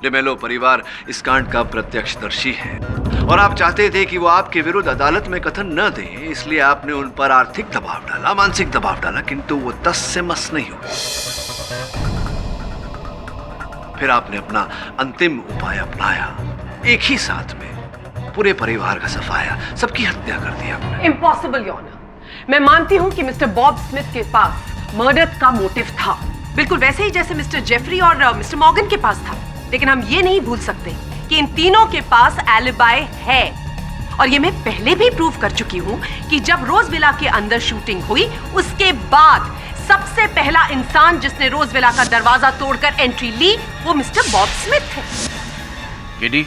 डिमेलो परिवार इस कांड का प्रत्यक्षदर्शी है और आप चाहते थे कि वो आपके विरुद्ध अदालत में कथन न दें, इसलिए आपने उन पर आर्थिक दबाव डाला, मानसिक दबाव डाला, किंतु वो तस से मस नहीं हुए। फिर आपने अपना अंतिम उपाय अपनाया, एक ही साथ में पूरे परिवार का सफाया, सबकी हत्या कर दी आपने। Impossible your honour. मैं मानती हूं कि मिस्टर बॉब स्मिथ के पास मर्डर का मोटिव था, बिल्कुल वैसे ही जैसे मिस्टर जेफरी और मिस्टर मॉर्गन के पास था। लेकिन हम ये नहीं भूल सकते कि इन तीनों के पास एलिबाई है, और ये मैं पहले भी प्रूव कर चुकी हूं कि जब रोजविला के अंदर शूटिंग हुई, उसके बाद सबसे पहला इंसान जिसने रोजविला का दरवाजा तोड़कर एंट्री ली, वो मिस्टर बॉब स्मिथ है। केडी,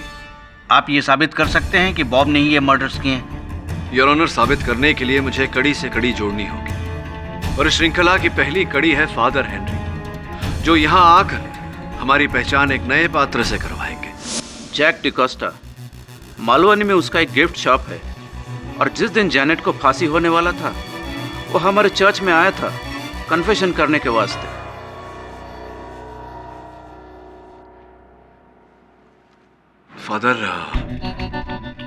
आप ये साबित कर सकते हैं कि बॉब ने ही ये मर्डर्स किए हैं? योर ऑनर, साबित करने के लिए मुझे कड़ी से कड़ी जोड़नी होगी, और इस श्रृंखला की पहली कड़ी है फादर हेनरी, जो यहाँ आकर हमारी पहचान एक नए पात्र से करवाएंगे। जैक डिकोस्टा, मालवनी में उसका एक गिफ्ट शॉप है, और जिस दिन जैनेट को फांसी होने वाला था, वो हमारे चर्च में आया था कन्फेशन करने के वास्ते। फादर,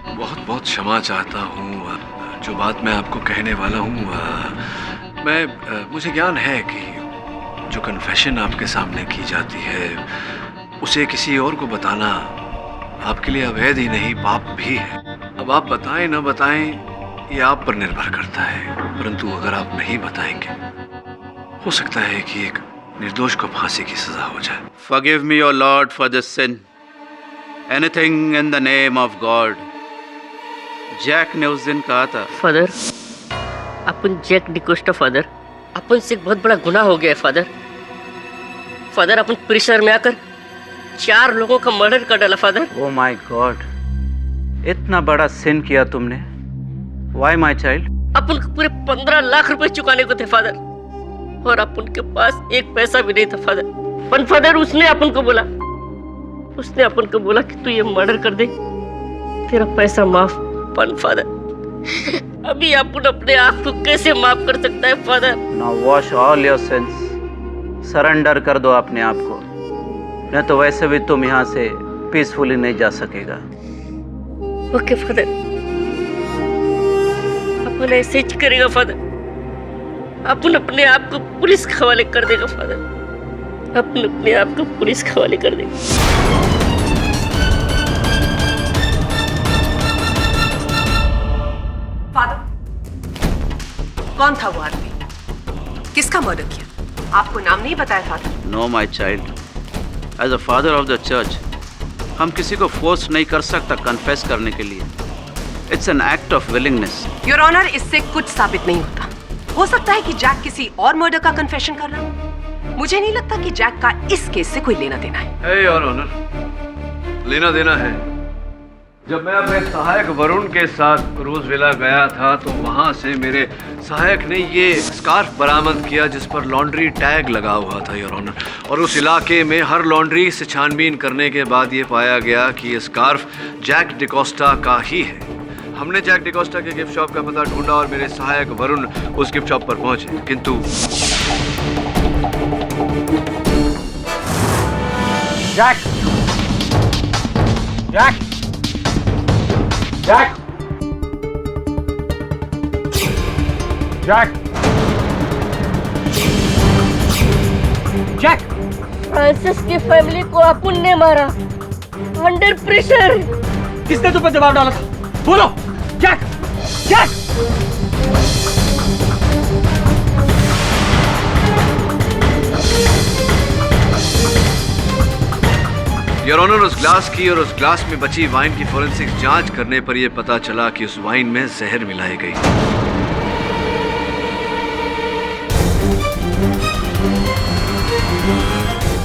बहुत बहुत क्षमा चाहता हूँ, जो बात मैं आपको कहने वाला हूँ, मुझे ज्ञान है कि जो कन्फेशन आपके सामने की जाती है, उसे किसी और को बताना आपके लिए अवैध ही नहीं, पाप भी है। अब आप बताएं न बताएं, ये आप पर निर्भर करता है, परंतु अगर आप नहीं बताएंगे, हो सकता है कि एक निर्दोष को फांसी की सजा हो जाए। Forgive me, O Lord, for this sin. Anything in the name of God. Jack ने उस दिन कहा था, फादर, अपन जैक डिकोस्टा फादर, अपन से एक बहुत बड़ा गुनाह हो गया है फादर। फादर अपन प्रेशर में आकर 4 लोगों का मर्डर कर डाला फादर। ओ माय गॉड, इतना बड़ा सिन किया तुमने। Why my child? अपन को पूरे 15 लाख रुपए चुकाने को थे फादर, और अपन के पास एक पैसा भी नहीं था फादर। पर फादर उसने अपन को बोला कि तू ये मर्डर कर दे, तेरा पैसा माफ। पर फादर अभी अपन अपने आप को कैसे माफ कर सकता है father? Now wash all your sins, surrender कर दो अपने आप को, नहीं तो वैसे भी तुम यहाँ से पीसफुली नहीं जा सकेगा। ओके फादर, अपन ऐसे ही करेगा फादर। अपन अपने आप को पुलिस के हवाले कर देगा फादर, अपन अपने आप को पुलिस के हवाले कर देगा। फादर, कौन था वो आदमी? किसका मर्डर किया? आपको नाम नहीं बताया फादर? No my child, as a father of the church हम किसी को फोर्स नहीं कर सकता कन्फेस करने के लिए। It's an act of willingness. Your honour, इससे कुछ साबित नहीं होता। हो सकता है कि जैक किसी और मर्डर का कन्फेशन कर रहा हो। मुझे नहीं लगता कि जैक का इस केस से कोई लेना देना है। योर ऑनर, लेना देना है। जब मैं अपने सहायक वरुण के साथ रोजविला गया था तो वहां से मेरे सहायक ने ये स्कार्फ बरामद किया जिस पर लॉन्ड्री टैग लगा हुआ था योर ऑनर, और उस इलाके में हर लॉन्ड्री से छानबीन करने के बाद ये पाया गया कि ये स्कार्फ जैक डिकोस्टा का ही है। हमने जैक डिकोस्टा के गिफ्ट शॉप का पता ढूंढा और मेरे सहायक वरुण उस गिफ्ट शॉप पर पहुंचे, किंतु Jack Jack Jack Jack Jack Francis की फैमिली को अपन ने मारा अंडर प्रेशर। किसने तुम पर दबाव डाला था? बोलो जैक जैक। योर ऑनर, उस ग्लास की और उस ग्लास में बची वाइन की फोरेंसिक जांच करने पर यह पता चला कि उस वाइन में जहर मिलाई गई।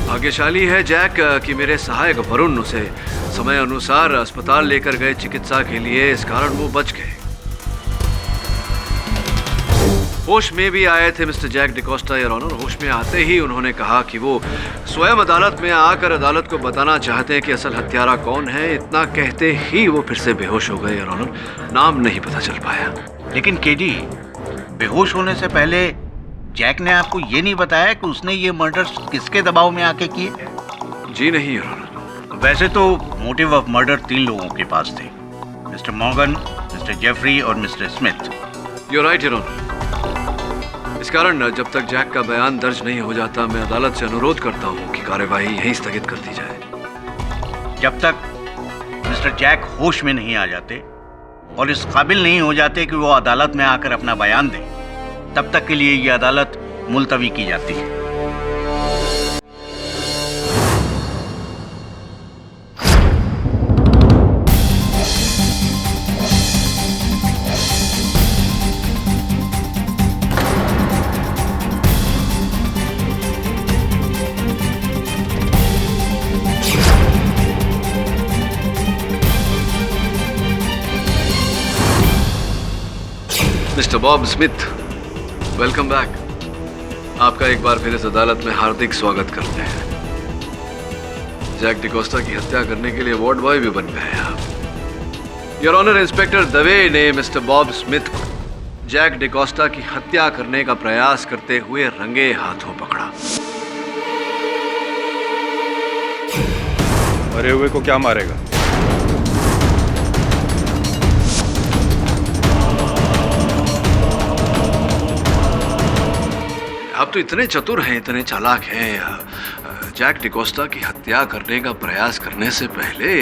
भाग्यशाली है जैक कि मेरे सहायक वरुण उसे समय अनुसार अस्पताल लेकर गए चिकित्सा के लिए, इस कारण वो बच गए। होश में भी आए थे mister Jack D'Costa your honour. होश में आते ही उन्होंने कहा कि वो स्वयं अदालत में आकर अदालत को बताना चाहते हैं कि असल हत्यारा कौन है। इतना कहते ही वो फिर से बेहोश हो गए योर ऑनर। नाम नहीं पता चल पाया। लेकिन केडी, बेहोश होने से पहले जैक ने आपको ये नहीं बताया कि उसने ये मर्डर किसके दबाव में आके किए? जी नहीं योर ऑनर। वैसे तो मोटिव ऑफ मर्डर 3 लोगों के पास थे, मिस्टर मॉर्गन, मिस्टर जेफरी और mister Smith. You right your honour. इस कारण जब तक जैक का बयान दर्ज नहीं हो जाता मैं अदालत से अनुरोध करता हूं कि कार्यवाही यहीं स्थगित कर दी जाए। जब तक मिस्टर जैक होश में नहीं आ जाते और इस काबिल नहीं हो जाते कि वो अदालत में आकर अपना बयान दें, तब तक के लिए ये अदालत मुलतवी की जाती है। Mister Bob Smith, welcome back. आपका एक बार फिर इस अदालत में हार्दिक स्वागत करते हैं। जैक डिकोस्टा की हत्या करने के लिए वार्ड बॉय भी बन गए आप। योर ऑनर, इंस्पेक्टर दवे ने मिस्टर बॉब स्मिथ को जैक डिकोस्टा की हत्या करने का प्रयास करते हुए रंगे हाथों पकड़ा। मरे हुए को क्या मारेगा? आप तो इतने चतुर हैं, इतने चालाक हैं। जैक डिकोस्टा की हत्या करने का प्रयास करने से पहले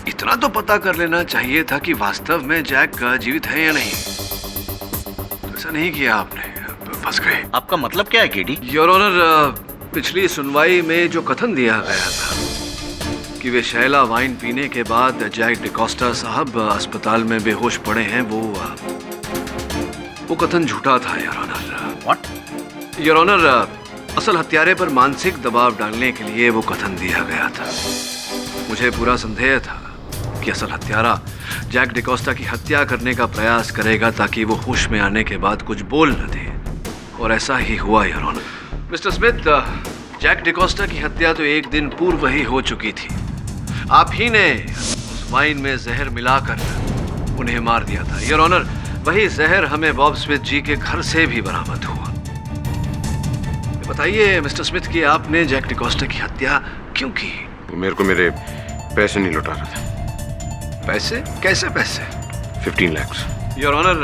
इतना तो पता कर लेना चाहिए था कि वास्तव में जैक जीवित है या नहीं। ऐसा नहीं किया आपने, फंस गए। आपका मतलब क्या है केडी? योर ऑनर, पिछली सुनवाई में जो कथन दिया गया था कि वे शैला वाइन पीने के बाद जैक डिकोस्टा साहब अस्पताल में बेहोश पड़े हैं, वो कथन झूठा था your honour. What? Your honour, असल हत्यारे पर मानसिक दबाव डालने के लिए वो कथन दिया गया था। मुझे पूरा संदेह था कि असल हत्यारा जैक डिकोस्टा की हत्या करने का प्रयास करेगा ताकि वो होश में आने के बाद कुछ बोल न दे, और ऐसा ही हुआ your honour. Mister Smith, Jack D'Costa की हत्या तो एक दिन पूर्व ही हो चुकी थी। आप ही ने उस वाइन में जहर मिलाकर उन्हें मार दिया था योर ऑनर। वही जहर हमें बॉब स्मिथ जी के घर से भी बरामद हुआ। बताइए मिस्टर स्मिथ कि आपने जैक डिकोस्टा की हत्या क्यों की? मेरे को मेरे पैसे नहीं लौटा रहा था। पैसे? कैसे पैसे? 15 lakh. Your honour,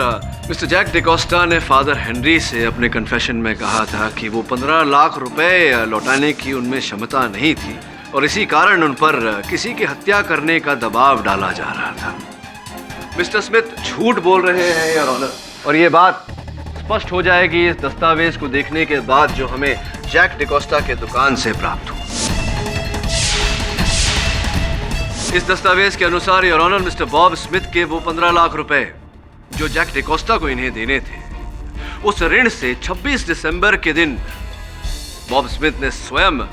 mister Jack D'Costa ने फादर हेनरी से अपने कन्फेशन में कहा था कि वो 15 लाख रुपए लौटाने की उनमें क्षमता नहीं थी और इसी कारण उन पर किसी की हत्या करने का दबाव डाला जा रहा था। मिस्टर स्मिथ झूठ बोल रहे हैं योर ऑनर, और ये बात स्पष्ट हो जाएगी इस दस्तावेज को देखने के बाद जो हमें जैक डिकोस्टा के दुकान से प्राप्त हुआ। इस दस्तावेज के अनुसार your honour, mister Bob Smith के वो 15 लाख रुपए जो जैक डिकोस्टा को इन्हें देने थे, उस ऋण से 26 दिसंबर के दिन बॉब स्मिथ ने स्वयं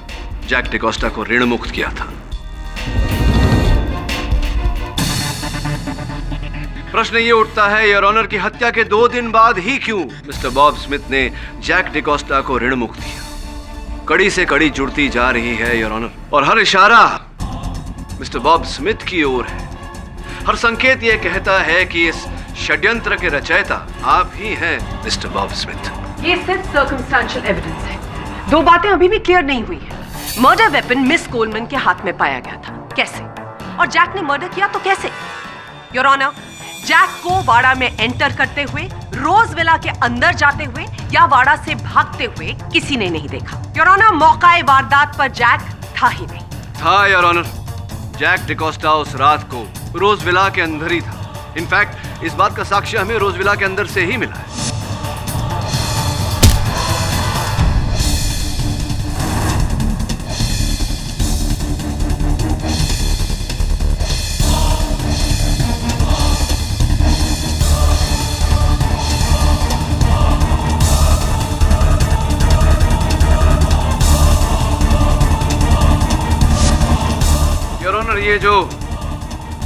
जैक डिकोस्टा को ऋण मुक्त किया था। प्रश्न ये उठता है योर ऑनर की हत्या के 2 दिन बाद ही क्यों मिस्टर बॉब स्मिथ ने जैक डिकोस्टा को ऋण मुक्त किया? कड़ी से कड़ी जुड़ती जा रही है योर ऑनर, और हर इशारा मिस्टर बॉब स्मिथ की ओर है। हर संकेत यह कहता है कि इस षड्यंत्र के रचयिता आप ही हैं मिस्टर बॉब स्मिथ। ये सिर्फ सर्कमस्टेंशियल एविडेंस है। 2 बातें अभी भी क्लियर नहीं हुई है। मर्डर वेपन मिस कोलमैन के हाथ में पाया गया था, कैसे? और जैक ने मर्डर किया तो कैसे? योर ऑनर, जैक को वाड़ा में एंटर करते हुए, रोज विला के अंदर जाते हुए या वाड़ा से भागते हुए किसी ने नहीं देखा। योर ऑनर, मौकाए वारदात पर जैक था ही नहीं। था योर ऑनर, जैक डिकोस्टा उस रात को रोज विला के अंदर ही था। इनफैक्ट इस बात का साक्ष्य हमें रोज विला के अंदर से ही मिला है। ये जो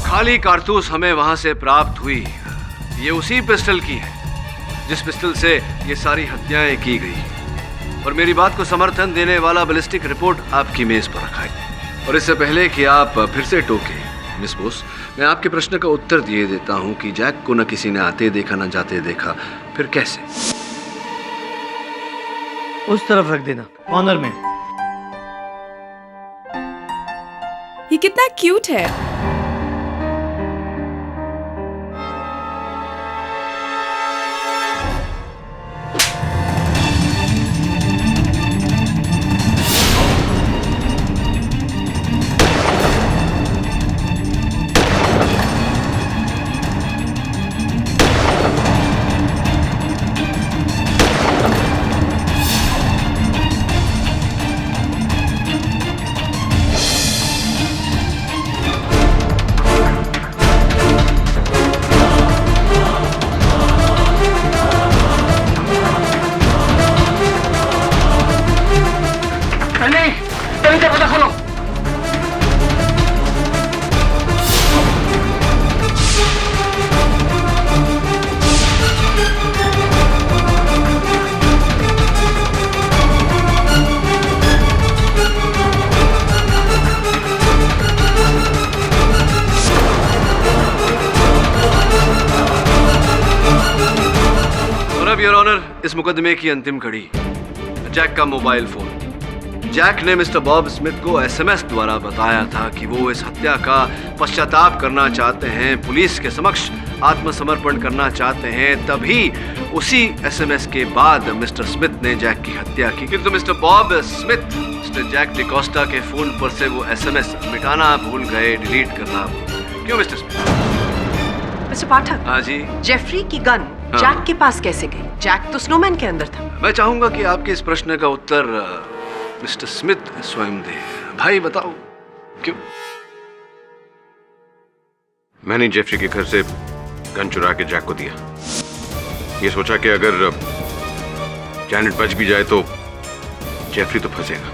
खाली कारतूस हमें वहां से प्राप्त हुई, ये उसी पिस्टल की है जिस पिस्टल से ये सारी हत्याएं की गई। और मेरी बात को समर्थन देने वाला बैलिस्टिक रिपोर्ट आपकी मेज पर रखा है। और इससे पहले कि आप फिर से टोके मिस बोस, मैं आपके प्रश्न का उत्तर दिए देता हूं कि जैक को न किसी ने आते देखा न जाते देखा, फिर कैसे? उस तरफ रख देना, कॉर्नर में। ये कितना क्यूट है। योर ऑनर, इस मुकदमे की अंतिम कड़ी, जैक का मोबाइल फोन। जैक ने मिस्टर बॉब स्मिथ को एसएमएस द्वारा बताया था कि वो इस हत्या का पश्चाताप करना चाहते हैं, पुलिस के समक्ष आत्मसमर्पण करना चाहते हैं। तभी उसी एसएमएस के बाद मिस्टर स्मिथ ने जैक की हत्या की। किंतु mister Bob Smith mister Jack D'Costa के फोन पर से वो एसएमएस मिटाना भूल गए, डिलीट करना। क्यों मिस्टर स्मिथ? मिस्टर पाठक। हाँ जी। जेफरी की गन जैक के पास कैसे गई? जैक तो स्नोमैन के अंदर था। मैं चाहूंगा कि आपके इस प्रश्न का उत्तर मिस्टर स्मिथ स्वयं दे। भाई बताओ क्यों? मैंने जेफरी के घर से गन चुरा के जैक को दिया। ये सोचा कि अगर जैनेट बच भी जाए तो जेफरी तो फंसेगा।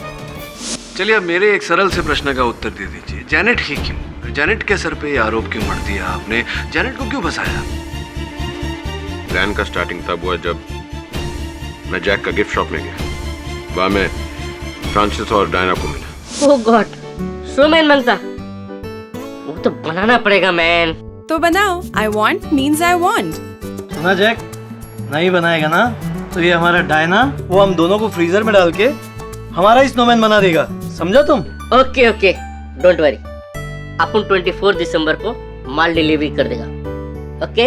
चलिए अब मेरे एक सरल से प्रश्न का उत्तर दे दीजिए, जैनेट ही क्यों? जैनेट के सर पे ये आरोप क्यों मढ़ दिया आपने? जैनेट को क्यों फंसाया? प्लान का स्टार्टिंग तब हुआ जब मैं जैक का गिफ्ट शॉप में गया। वहां मैं फ्रांसिस और डायना को मिला। ओह गॉड, स्नोमैन बनता? वो तो बनाना पड़ेगा मैन। तो बनाओ। I want means I want। सुना जैक, नहीं बनाएगा ना तो ये हमारा डायना वो हम दोनों को फ्रीजर में डाल के हमारा ही स्नोमैन बना देगा, समझा तुम? Okay okay, don't worry. अपन 24 दिसंबर को माल डिलीवरी कर देगा। ओके?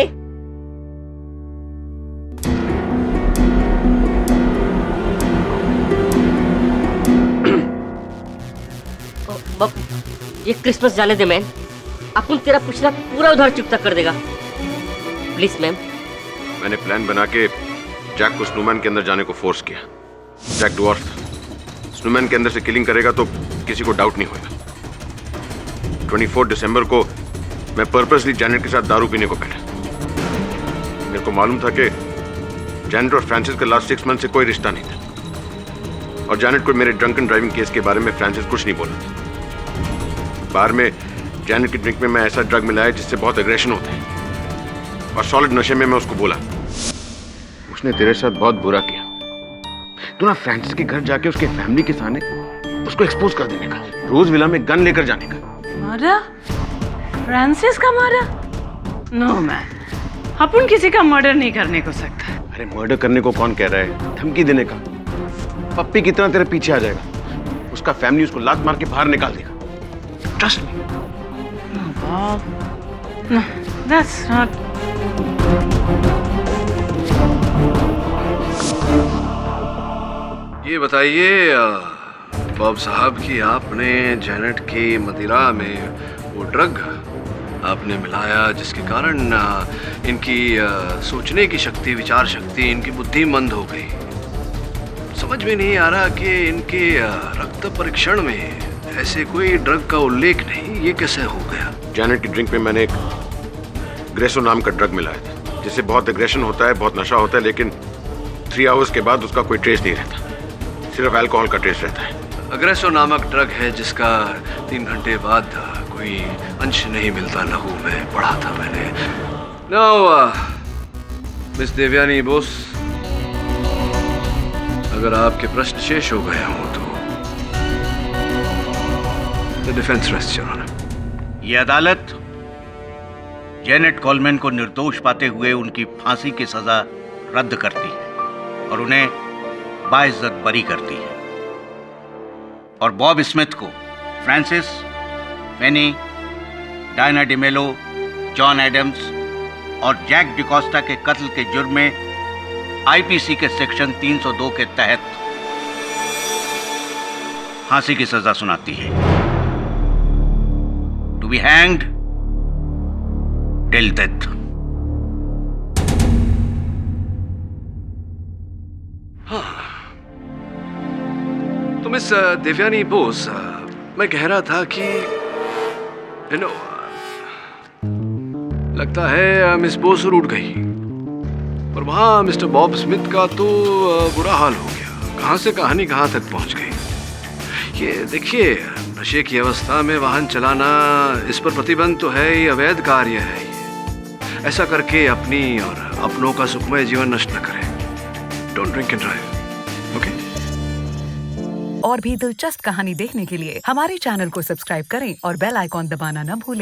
ये क्रिसमस जाने दे मैन, अपन तेरा पिछला पूरा उधार चुकता कर देगा। Please ma'am. मैंने प्लान बना के जैक को स्नोमैन के अंदर जाने को फोर्स किया। जैक डवार्फ था, स्नोमैन के अंदर से किलिंग करेगा तो किसी को डाउट नहीं होगा। 24 दिसंबर को मैं पर्पसली जैनेट के साथ दारू पीने को बैठा। मेरे को मालूम था कि जैनेट और फ्रांसिस का लास्ट 6 मंथ से कोई रिश्ता नहीं था, और जैनेट को मेरे ड्रंकन ड्राइविंग केस के बारे में फ्रांसिस कुछ नहीं बोला था। बार में जैनेट की ड्रिंक में मैं ऐसा ड्रग मिलाया जिससे बहुत एग्रेशन होता है, और सॉलिड नशे में मैं उसको बोला, उसने तेरे साथ बहुत बुरा किया। तू ना फ्रांसिस के घर जाके उसके फैमिली के सामने उसको एक्सपोज कर देने का, रोज विला में गन लेकर जाने का। मारा? फ्रांसिस का मारा? नो मैन, अपन किसी का मर्डर नहीं करने को सकता। अरे मर्डर करने को कौन कह रहा है? धमकी देने का। पप्पी की तरह तेरे पीछे आ जाएगा, उसका फैमिली उसको लात मार के बाहर निकाल देगा। Trust me. No, that's not. ये बताइए बॉब साहब कि आपने जैनेट की मदिरा में वो ड्रग आपने मिलाया जिसके कारण इनकी सोचने की शक्ति, विचार शक्ति, इनकी बुद्धि मंद हो गई। समझ में नहीं आ रहा कि इनके रक्त परीक्षण में ऐसे कोई ड्रग का उल्लेख नहीं, ये कैसे हो गया? जैनेट की ड्रिंक में मैंने एक ग्रेसो नाम का ड्रग मिलाया था, जिससे बहुत एग्रेशन होता है, बहुत नशा होता है, लेकिन 3 आवर्स के बाद उसका कोई ट्रेस नहीं रहता, सिर्फ अल्कोहल का ट्रेस रहता है। अग्रेसो नामक ड्रग है जिसका 3 घंटे बाद कोई अंश नहीं मिलता लहू में, पढ़ा था मैंने। नाउ मिस देवयानी बोस, अगर आपके प्रश्न शेष हो गए हों तो the defence rest your honour. ये अदालत जेनेट कोलमैन को निर्दोष पाते हुए उनकी फांसी की सजा रद्द करती है और उन्हें बाइज्जत बरी करती है, और बॉब स्मिथ को फ्रांसिस, फेनी, डायना डिमेलो, जॉन एडम्स और जैक डिकोस्टा के कत्ल के जुर्म में आईपीसी के सेक्शन 302 के तहत फांसी की सजा सुनाती है, to be hanged till death. तो मिस देवयानी बोस, मैं कह रहा था कि लगता है मिस बोस रूठ गई, और वहां मिस्टर बॉब स्मिथ का तो बुरा हाल हो गया। कहां से कहानी कहां तक पहुंच गई। ये देखिए, नशे की अवस्था में वाहन चलाना, इस पर प्रतिबंध तो है, ये अवैध कार्य है। ये ऐसा करके अपनी और अपनों का सुखमय जीवन नष्ट न करें। Don't drink and drive, okay? और भी दिलचस्प कहानी देखने के लिए हमारे चैनल को सब्सक्राइब करें और बेल आइकॉन दबाना न भूलें।